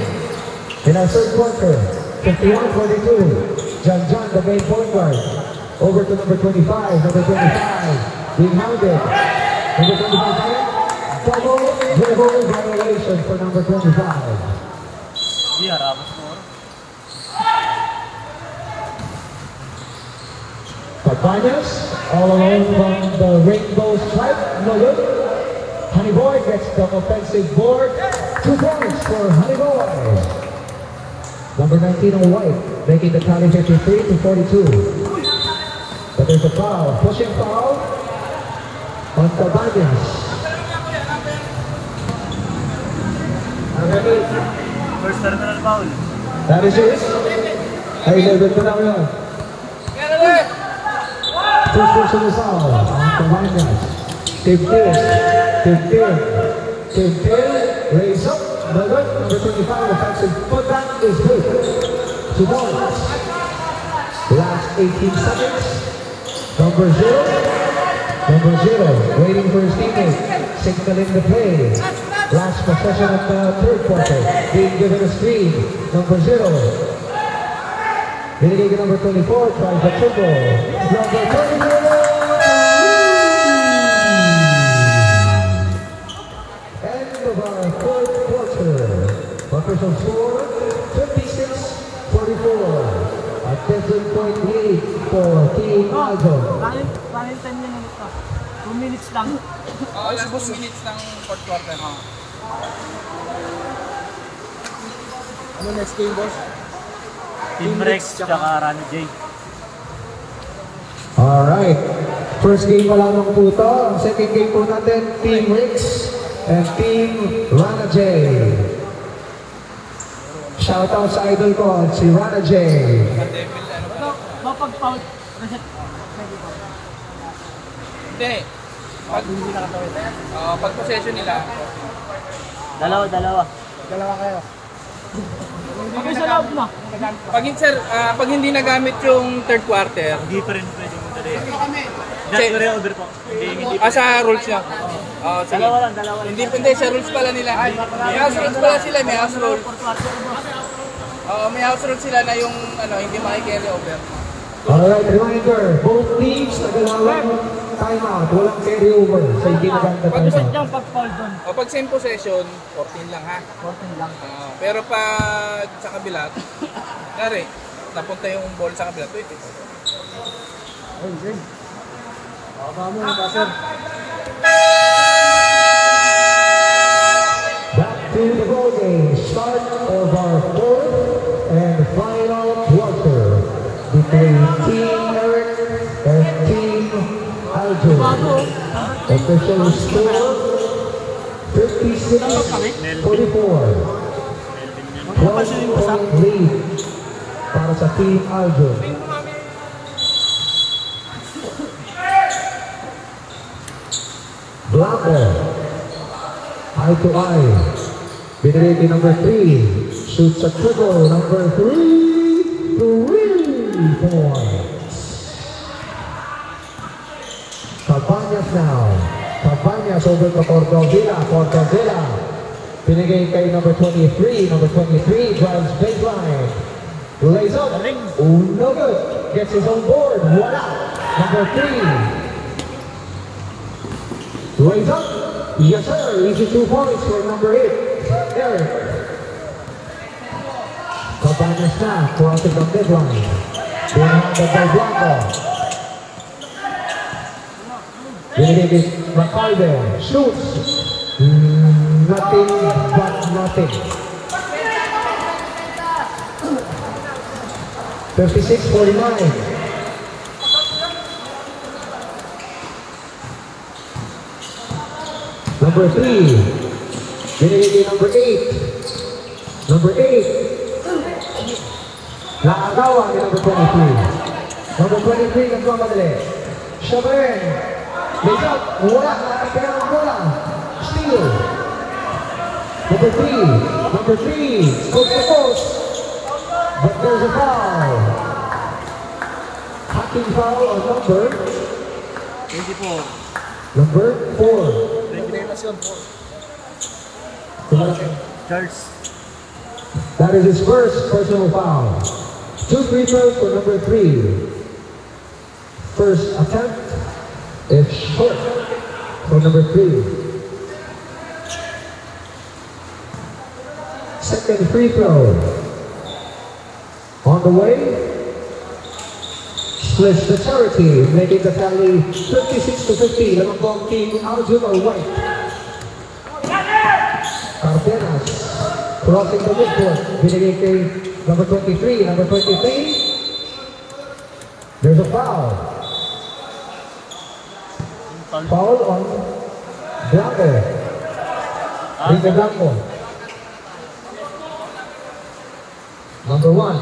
in our third quarter. 51-42. Jan, the main point guard. Over to number 25. Being hounded. Number 25. Double dribble violation for number 25. Di harap score. Cabañas, all alone from the rainbow stripe. No good. Honey Boy gets the offensive board. 2 points for Honey Boy. Number 19 on white, making the tally 53-42. But there's a foul, pushing foul on Cabañas. First terminal foul. That is it. Ay, level ko na yun. First personal foul on Cabañas. Tim, raise up. Number 25, offensive putback is good. 2 points. Last 18 seconds. Number 0, waiting for his teammate, signaling the play. Last possession of the third quarter, being given a screen. Number 0. Binigay number 24, tries the triple. Number 24. End of our fourth quarter. Official score, 56-44. A 10-point lead for Team Aljo. Dahil 10 minutes na. 2 minutes lang. Last 2 minutes ng fourth quarter. Ano next game, boss? Team Rex tsaka Rani J. Alright. First game pa lamang po ito. Ang second game po natin, Team Rex and Team Rana J. Shoutout sa idol ko, si Rana J. Mapag-foul, reset. Hindi. Pag possession nila, Dalawa. Dalawa kayo. Okay, sa loob na. pag hindi nagamit yung third quarter, Hindi pa rin pwedeng dali. Check. Dahil over po. Hindi sa rules niya. Sige. Dalawa lang. Hindi, sa rules pala nila. May house rules pala sila, may house rules. May house rules sila na yung hindi maki-carry over. Alright, reminder, both teams naglalaro timeout, walang carry over sa hindi naganda timeout. Yung pag-foul doon. Pag same possession, 14 lang ha. 14 lang. Pero pag sa kabila, kare, napunta yung ball sa kabila, 20. Ayun, game. Baka mo na, sir. Back to the ball game, start of our fourth and final quarter between Team Eric and Team Aljo. Official score 56-44. 12-point lead para sa Team Aljo. Blanco, eye to eye. Binigay kay number 3. Shoots a triple, number 3. 3 points. Cabañas now. Cabañas over to Cordovilla. Cordovilla. Binigay kay number 23. Number 23 drives baseline. Lays up. No good. Gets his own board. Voila. Number 3. Lays up. Yes, sir. Easy 2 points for number 8. Eric. Cabañas na. Crossing the midline. Behind the Blanco. Binigay McCarver. Shoots. Nothing but nothing. 56-49. Number 3. Binigay number 8. Number 8. Naagawa ni number 23. Number 23 nagmamadali. Siya ba rin? Lays up. Wala. Nakakaya ng bola. Steal. Number 3. Number 3. Coast to coast. But there's a foul. Hacking foul on number 24. Number 4. Charles. That is his first personal foul. 2 free throws for number 3. First attempt is short for number 3. Second free throw. On the way. Splits the charity, making the tally 56-50. Lamang Team Aljo or White. Cardenas crossing the midcourt. Binigay kay number 23. Number 23. There's a foul. Foul on Blanco. Rico Blanco. Number 1.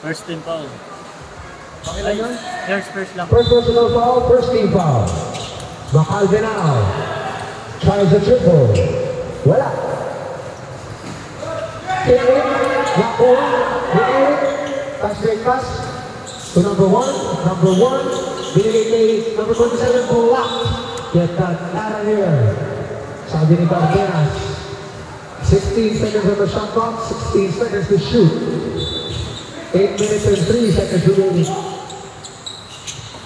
First team foul. First lang. First personal foul, first team foul. Macaldenao tries a triple. Wala. Eric, Blanco, Eric, pass break pass to number 1. Number 1, binigay kay number 27, Bulak. Get that out of here. Sabi ni Cardenas. 16 seconds on the shot clock, 16 seconds to shoot. 8 minutes and 3 seconds remaining.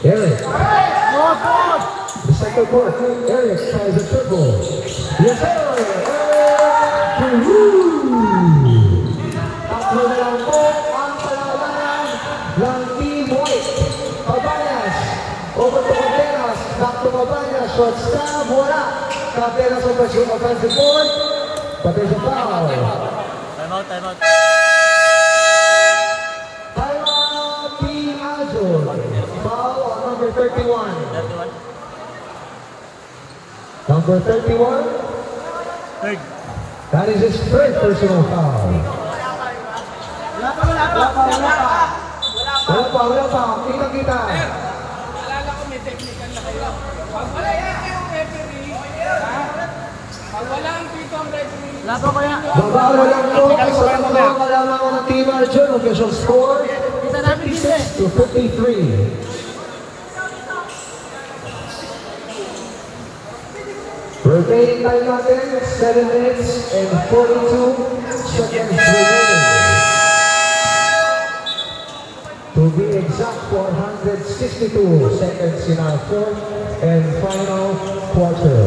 Eric. The second court. Eric tries a triple. Yes, sir. Tatlo na lang po ang palabanan ng Team White. Cabañas. Over to Cabañas. Back to Cabañas. Short stab. Wala. Cabañas offensive board. But there's a foul. Timeout. Timeout, Team Aljo. Foul on number 31. 31. Number 31. Third. That is his third personal foul. Wala pa. Kita. Alala ko may technical na kayo. Pag wala yung referee, pag wala ang pito ang referee, Babalo lang po sa mga kalaman ng Team Arjun. Official score, 56 to 53. Remaining time natin, 7 minutes and 42 seconds remaining. To be exact, 462 seconds in our fourth and final quarter.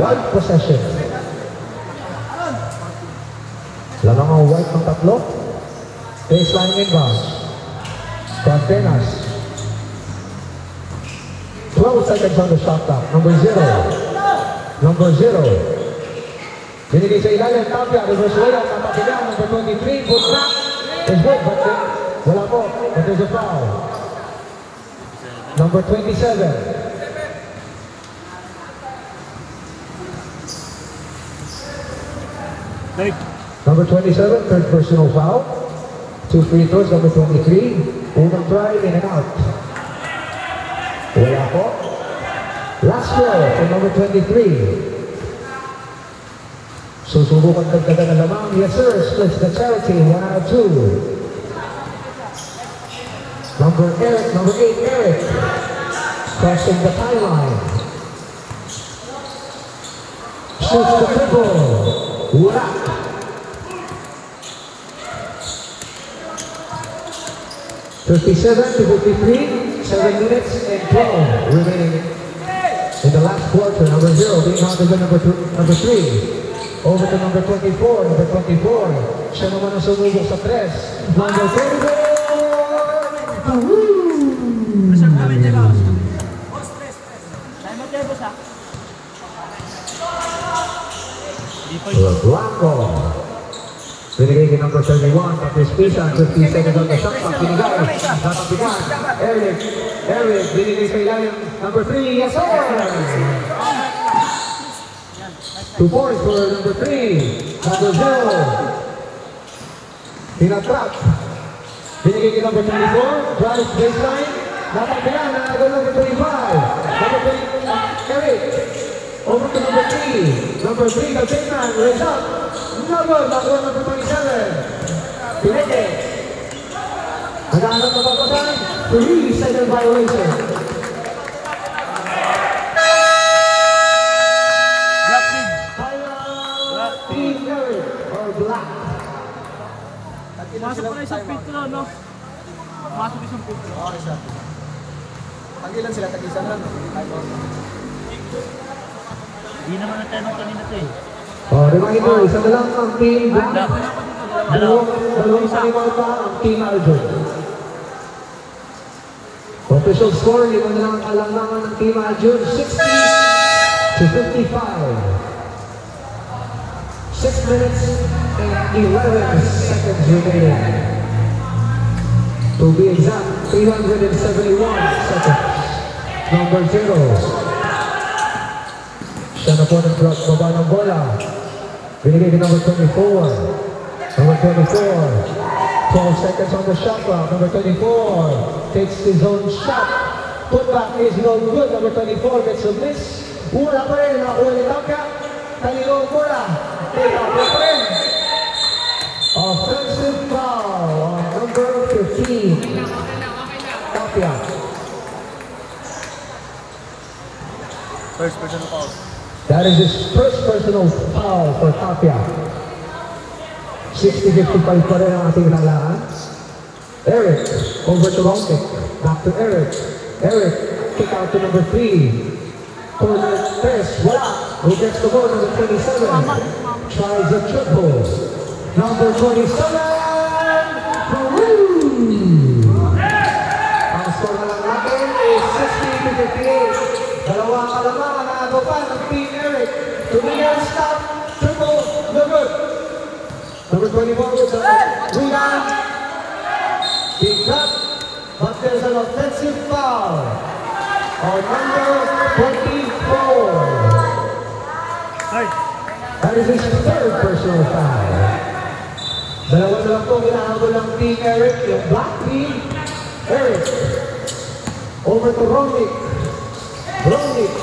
White possession. Lamang ang white ng tatlo. Baseline inbound. Contenas. 12 seconds on the shot clock. Number 0. Binigay sa ilalim. Tapia. Reverse layup. Napakilang. Number 23. Good back. Is good. But wala po. But there's a foul. Number 27. Third. Number 27, third personal foul. 2 free throws, number 23. Unang try, in and out. Wala po. Last throw for number 23. Susubukan dagdagan na lamang. Yes sir, splits the charity, 1 out of 2. Number 8, Eric. Crossing the timeline. Shoots the triple. Wala. (57 to 53), 7 minutes and 12 remaining in the last quarter. Number 0 being mounted by number 3. Over to number 24. Number 24. Siya naman ang sumubok sa 3. Number 24. Blanco. Binigay kay number 31, Patrice Pisan, 50 seconds on the shot clock. Binigay, natapigan. Eric, binigay kay ilalim. Number 3, yes sir! 2 points for number 3. Number 0. Tinatrap. Binigay kay number 24, drive baseline. Natapigan, number 25. Number 20, Eric. Over to number 3. Number 3, the big man, raise up. Number 27. Pineke. Naghahanap ng papasan. 3-second violation. Black team. Black team or black. Masuk pa na isang pit ko, no? Masuk isang pit ko. Okay siya. Tagilan sila, tagisan lang. Hindi naman ang tanong kanina to eh. Reminder, isa na lang ang team. Dalawang timeout pa ang Team Arjun. Official score, 5 na lang ang alangan ng Team Arjun. 60 to 55. 6 minutes and 11 seconds remaining. To be exact, 371 seconds. Number 0. Siya na po nag-drop baba ng bola. Binigay din number 24. Number 24. 12 seconds on the shot clock. Number 24 takes his own shot. Putback is no good. Number 24 gets a miss. Wala pa rin. Nakakuha ni Tapia. Talino bola. Take out pa rin. Offensive foul on number 15. Tapia. First personal foul. That is his first personal foul for Tapia. 60-55 pa rin ang ating lalaan. Eric, over to Ronkick. Back to Eric. Eric, kick out to number 3. Corner test, wala. Who gets the ball? Number 27. Tries a triple. Number 27. Ang score na lang natin is 60-58. Dalawang kalamangan na agapan ng Team Eric. Tumingin stop. Triple. No good. Number 24 with the rebound. Big cut. But there's an offensive foul. on number 24. Third. That is his third personal foul. Dalawa na lang po, hinahabol ng team Eric, yung black team. Eric, over to Romnick. Romnick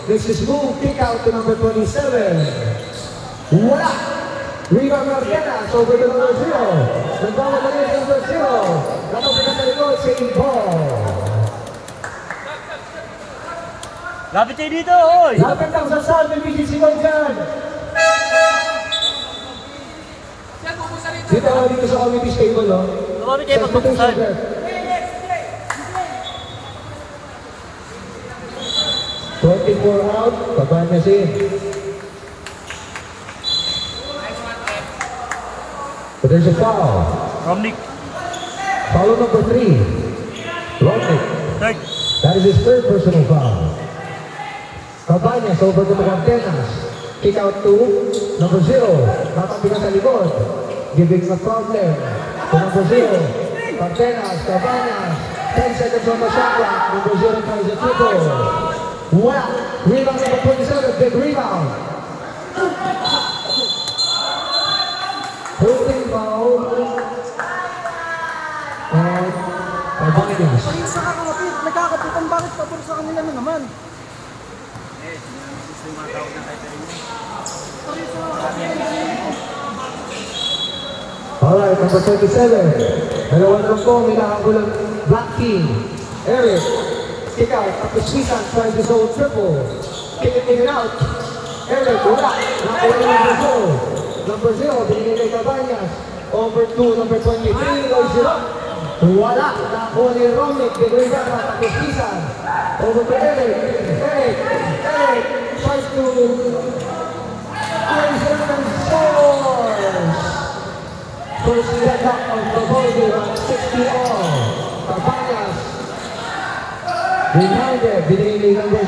makes his move, kick out to number 27. Wala! Rebound Marquenas over to number 0. Nagbawa na rin number 0. Napapitan na rin same ball. Lapit kayo dito, oy! Lapit ang sasal, may bigisigaw dyan. Dito ako dito sa committee table, no? Lumapit kayo magpapasal. 24 out, Cabañas in. But there's a foul. Romnick. Foul number 3. Romnick. Third. That is his third personal foul. Cabañas over to Marquenas. Kick out to number 0. Natabigan sa likod. Giving the problem to number 0. Marquenas, Cabañas. 10 seconds on the shot clock. Number 0 tries a triple. Wow! Rebound number 27. Big rebound. Holding foul. And Cabañas. Parehas sa kakapit, nagkakapitan, bakit pabor sa kanila na naman? Alright, number 27. Dalawa naman po, hinahabol ang black team. Eric, kick out. After Swisan tries his own triple. Kick it in and out. Eric, wala. Nakuha ni number 0. Number 0, binigay kay Cabañas. Over to number 23, goes it up. Wala. Nakuha ni Romnick. Binigay ka after Swisan. Over to Eric. Eric tries to raise it and scores. First set up of the ball game at 60 all. Cabañas. Rebounded. Binigay number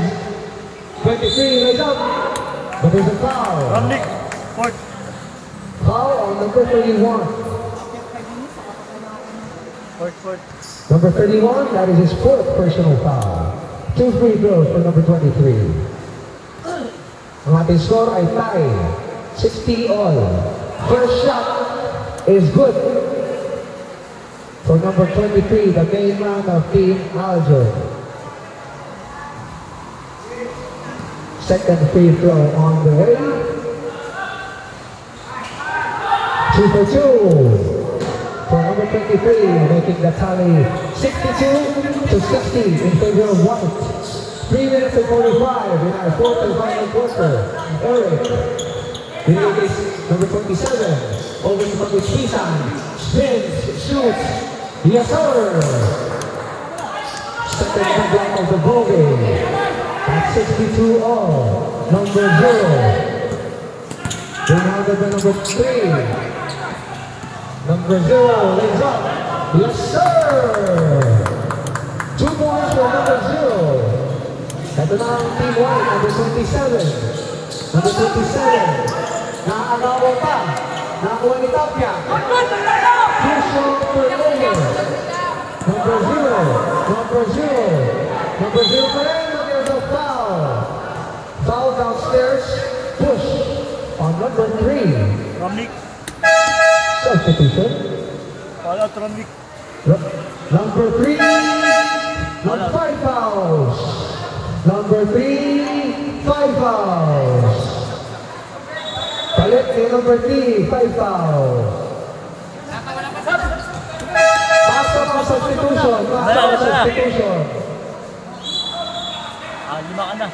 23, lays up. But there's a foul. Romnick. Fourth. Foul on number 31. Fourth. Number 31, that is his fourth personal foul. 2 free throws for number 23. Ang ating score ay tie. 60 all. First shot is good for number 23, the main man of Team Aljo. Second free throw on the way. 2 for 2 for number 23, making the tally 62 to 60 in favor of White. 3 minutes and 45 in our fourth and final quarter. Eric, number 27, over to number Swisan, spins, shoots, yes sir! Second block of the ball game. At 62 all, number 0. Rebounded by number 3. Number 0, lays up. Yes, sir! 2 points for number 0. Ito na ang Team White, number 27. Number 27. Nakakagawa pa. Nakakuha ni Tapia. Crucial for Logan. Number 0. Number 0. Number 0 pa rin. There's a foul. Foul downstairs. Push on number 3. Romnick. Substitution. Foul out, Romnick. Number 3. Number 5 fouls. Number 3. 5 fouls. Palit kay number 3. 5 fouls. Pasok ang substitution. Pasok ang substitution. Lima ka na.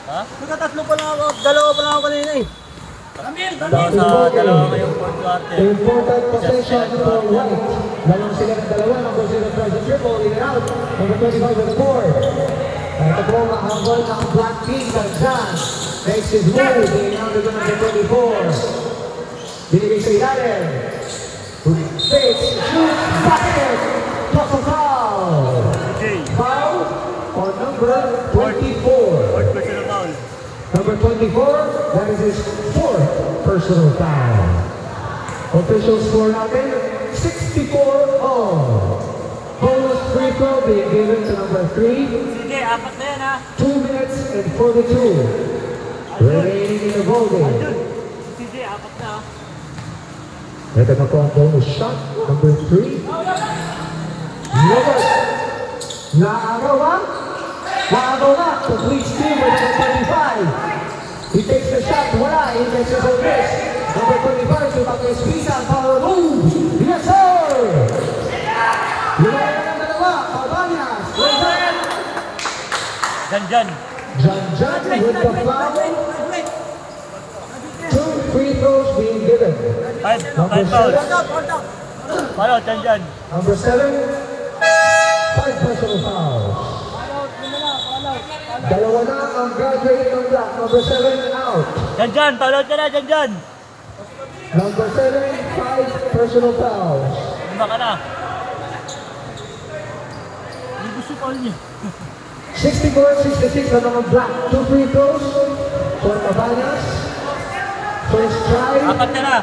Ha? Nakatatlo pa lang ako, dalawa pa lang ako kanina eh. Dalawa ngayong fourth quarter. Important possession for White. Lalong sila ng dalawa. Number 0 tries a triple. In and out. Number 25 with the board. Ito po mahabol ng black team. Jan makes his move. In and out to number 24. Binigay sa ilalim. Fakes, shoots, basket. Plus a foul. Foul on number 24. Fourth personal foul. Number 24, that is his fourth personal foul. Official score natin, 64 all. Bonus free throw being given to number 3. Sige, apat na yan ha. 2 minutes and 42 remaining in the ball game. Sige, apat na ha. Ito na po ang bonus shot, number 3. Robert, naagaw ba? Naagaw na, completes 2 with number 25. He takes the shot, wala, he gets his own miss. Number 25, to back his pizza, power move. Yes, sir! Lumaya na ng dalawa, Cabañas. Jan. Jan with the foul. 2 free throws being given. Five Number fouls. 7. Follow, Jan. Number 7, 5 personal fouls. Dalawa na ang graduate ng black. Number 7 out. Jan, follow ka na, Jan. Number 7, 5 personal fouls. Lima ka na. Hindi gusto foul niya. 64-66 na ng black. 2 free throws for Cabañas. First try Apat na na.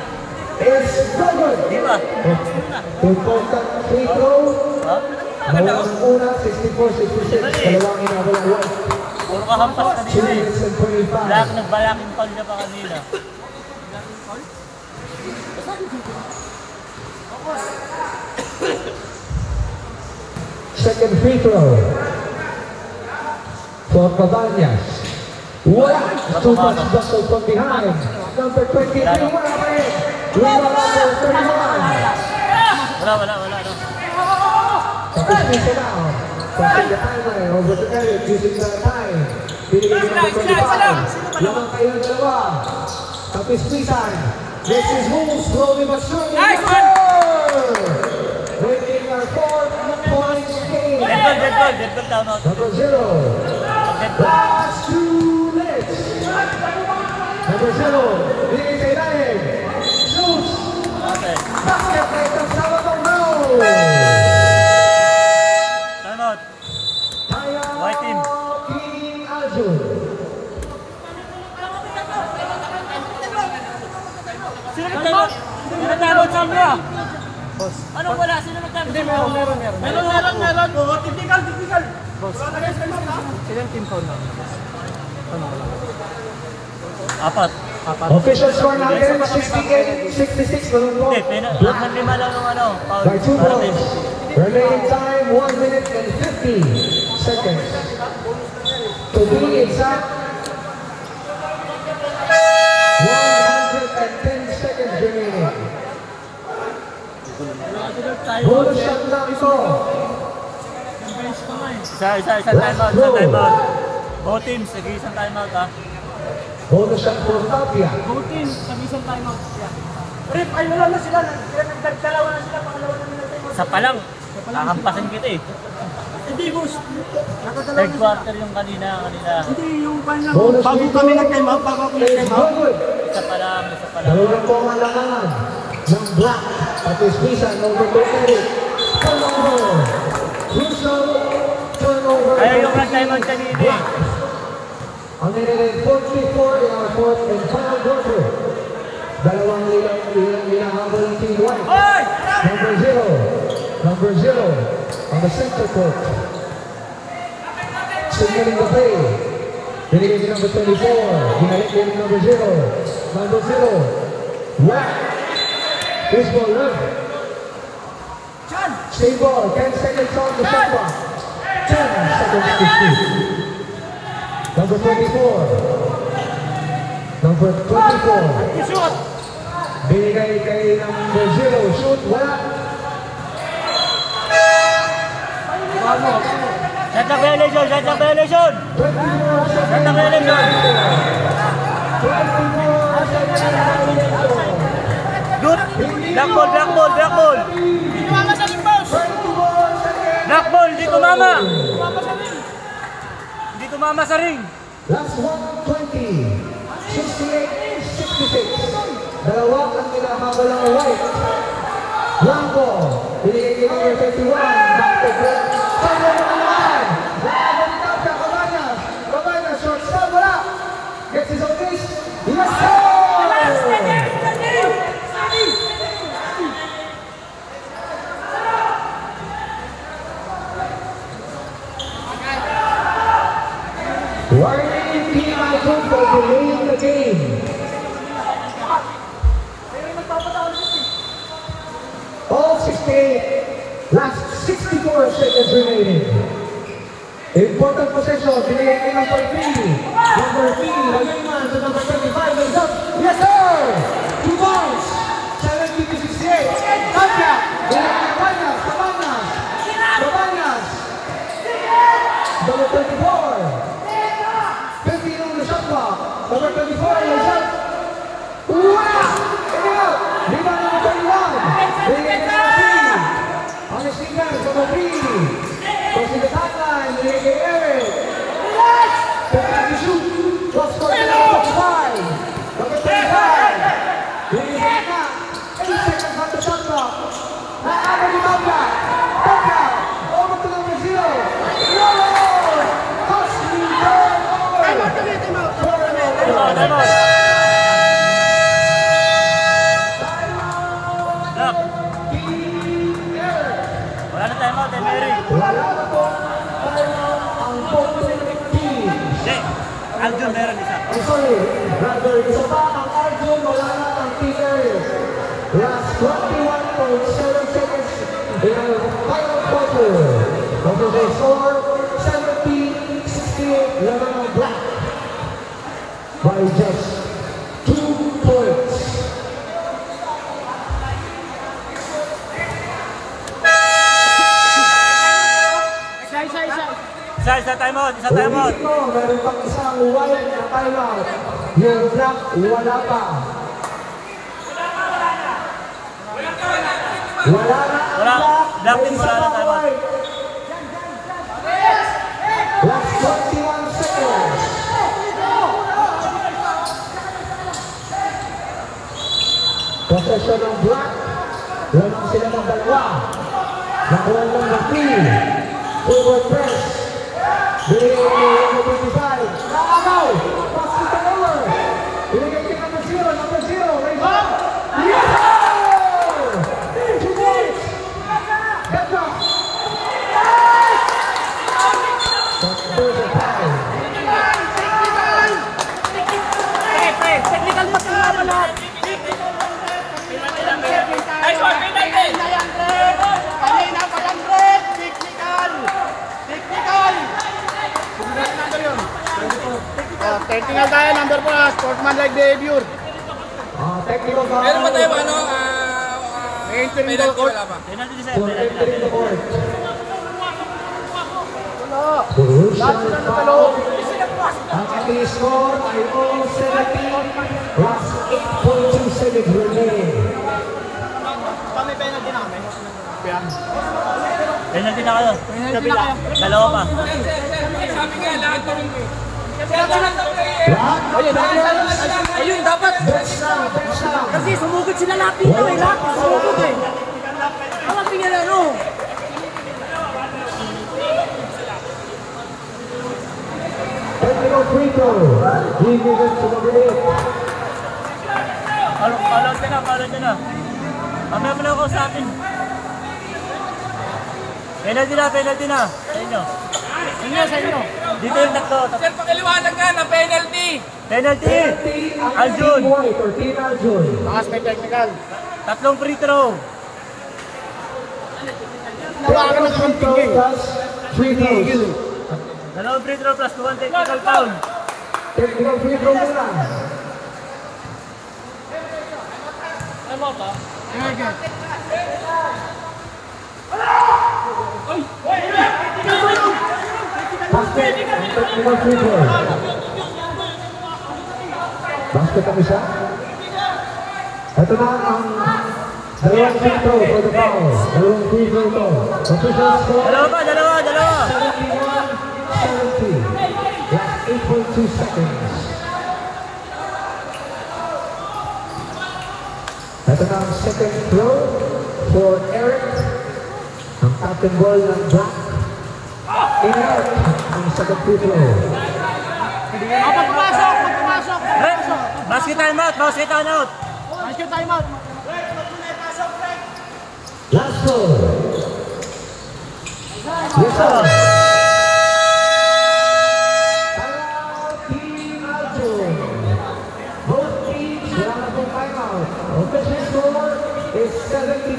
is no good. Di ba? Important free throw. Ha? Nawala ang una, 64-66. Dalawang inabot ang white. Puro ka hampas 2 kanina eh. minutes and 25. Black, nagbalaking foul niya pa kanina. Second free throw for Cabañas. Wala! Too much bustle from behind. Number 23, wala pa rin. Wala number 31. Wala no. Tapos dito na. Passing the timeline over to Eric using the time. Binigay niya number 25. Lamang kayo ng dalawa. Tapos pisan. This is moves slowly but surely. Nice one! Winning our 4 points game. Dead goal, down out. Number 0. Last 2 minutes. Number 0. Binigay sa ilalim. Shoots. Okay. Basket rate ng Salvador now. Time out. Timeout. White team. Team Aljun. Sino nag-time out? Sino nag-time out sa mga? Anong wala? Sino nag-time out? Meron. Typical. Ilang team foul na? Apat. Official score natin 68-66. Hindi, lima lang ng ano. Foul. By 2 Para points. Remaining time 1 minute and 50 seconds. To be exact, 110 seconds remaining. Bonus shot lang ito. Isa time out. Both teams, nag-iisang time out ha. Bonus shot for Tapia. Rip, ay wala na sila. Nagdalawa na sila. Pangalawa na nila tayo. Sa palang, kakampasan kita eh. Hindi, boss. Third quarter yung kanina. Hindi, yung palang. Bonus Bago free kami throw nag-time out, bago ako is nag-time out. no good. Isa pa lang. Dalawang po ang lakangan ng black at his visa number 28. Turnover. Crucial turnover. Ayaw yung time out kanina eh. Ang nililin 44 in our fourth and final quarter. Dalawang inahabol ng Team White. Number 0 on the center court. Signaling the play. Binigay si number 24. Binalik din number 0. Number 0. Whack. This ball left. Same ball. 10 seconds on the shot clock. 10 seconds to shoot. Number 24. Number 24. Binigay kay number 0. Shoot. Wala. Shot na violation! 24 seconds. Good! Black ball! Black ball, hindi tumama! Hindi tumama sa ring! Last 120. 68-66. Dalawa ang kinahabol ng White. Long ball. Binigay kay number 31. Back to black. Turnover ng line. Nakabaliktad ka, Cabañas. Cabañas, short stop, wala. Gets his own miss. Yes, sir! Aljun for delaying the game. All 68, last 64 seconds remaining. Important possession, delaying number 3. Number 3, Lagayman to number 25, and up. Yes, sir! 2 balls, 70 to 68. Tapia, Cabañas, number 34. 15 on the shot clock. Number 24, Lizard. Wow! Rebound number 31. Bringing it number 3. On the sneakers, number 3. Crossing the timeline, bringing it Eric. Taking the shoot. Cross court, number 5. Number 35. Bringing it back. 8 seconds on the shot clock. Naabot ni Tapia. Tapia. Over to number 0. Wala na time out, Mary. Hindi. Aljun meron isa. Sorry, brother, isa pa ang Aljun, wala na ang Peter. Last 21.7 seconds in our final quarter. Over the score, 70-68, Lebanon Black. By just 2 points. Isa time out, isa time out. Meron pang isang white na timeout. Yung black, wala pa. Wala na ang Wala. black. Black din wala na time out. Last 21 seconds. Possession ng black. Lamang sila ng dalawa. Nakuha ng Martin. Forward press. Binigay ng number 25. Nakakaw. Pass to the lower. Binigay kay number 0. Number 0. Raise up. Yes! 2 points. Get up. There's a tie. Technical pa sila naman. Ay, sorry, natin. Kanina pa yan, Red! Technical! Technical! Technical tayo, number 4, sportsman-like behavior. Technical foul. Meron ba tayo ano? Entering the Penalty court. wala pa. Penalty si Sir. For entering the court. Wala. Borussia Lahat sila na talo. ang ating score ay all 17 plus 8.2 seconds remaining. Kami penalty namin. Penalty na kayo. Dalawa pa. Sabi nga lahat pa rin. Lahat ng players, Ayun, dapat. bench now, bench now. Kasi sumugod sila lahat dito eh. Lahat sumugod eh. Ang tingin na ano. Technical free throw. Given to number 8. Palot ka na. Mamaya mo na ako sa atin. Penalty na. Sa inyo. Sa inyo. Dito yung tatlo. Sir, pakiliwanag nga na penalty. Penalty. Aljun. White or Team Aljun. Bakas may technical. Tatlong free throw. Wala ka na Free throw plus free throws. Dalawang free throw plus 1 technical foul. Technical free throw muna. Basket ang technical free throw. Basket ang isa. Ito na ang dalawang free throw for the foul. Dalawang free throw to. Official score. Dalawa. 71-70. Last 8.2 seconds. Ito na ang second throw for Eric. Ang captain ball ng Black. Eric ang second free throw. Pagpumasok! Basket time out. Basket time out. Last throw. Yes, sir. Team Aljun.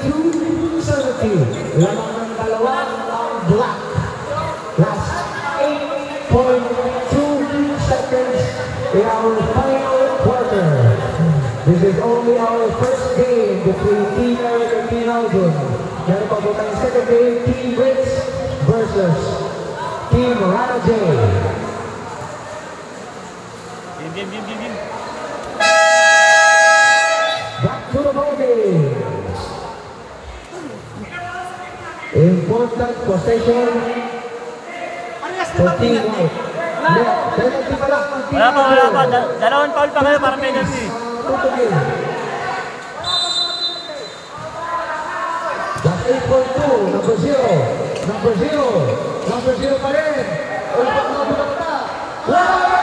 72-70. Lamang ng dalawa ang black. Last 8.2 seconds in our final quarter. This is only our first game between Team Eric and Team Alvin. Meron pa po tayong second game, Team Brits versus Team Rana J. Game. Back to the ball game. Important possession for Team White. Penalty pa lang ang Team Wala pa. Dalawang foul pa kayo para penalty. Tutugin. That's 8.2, number 0 pa rin. Ulit na. Wala!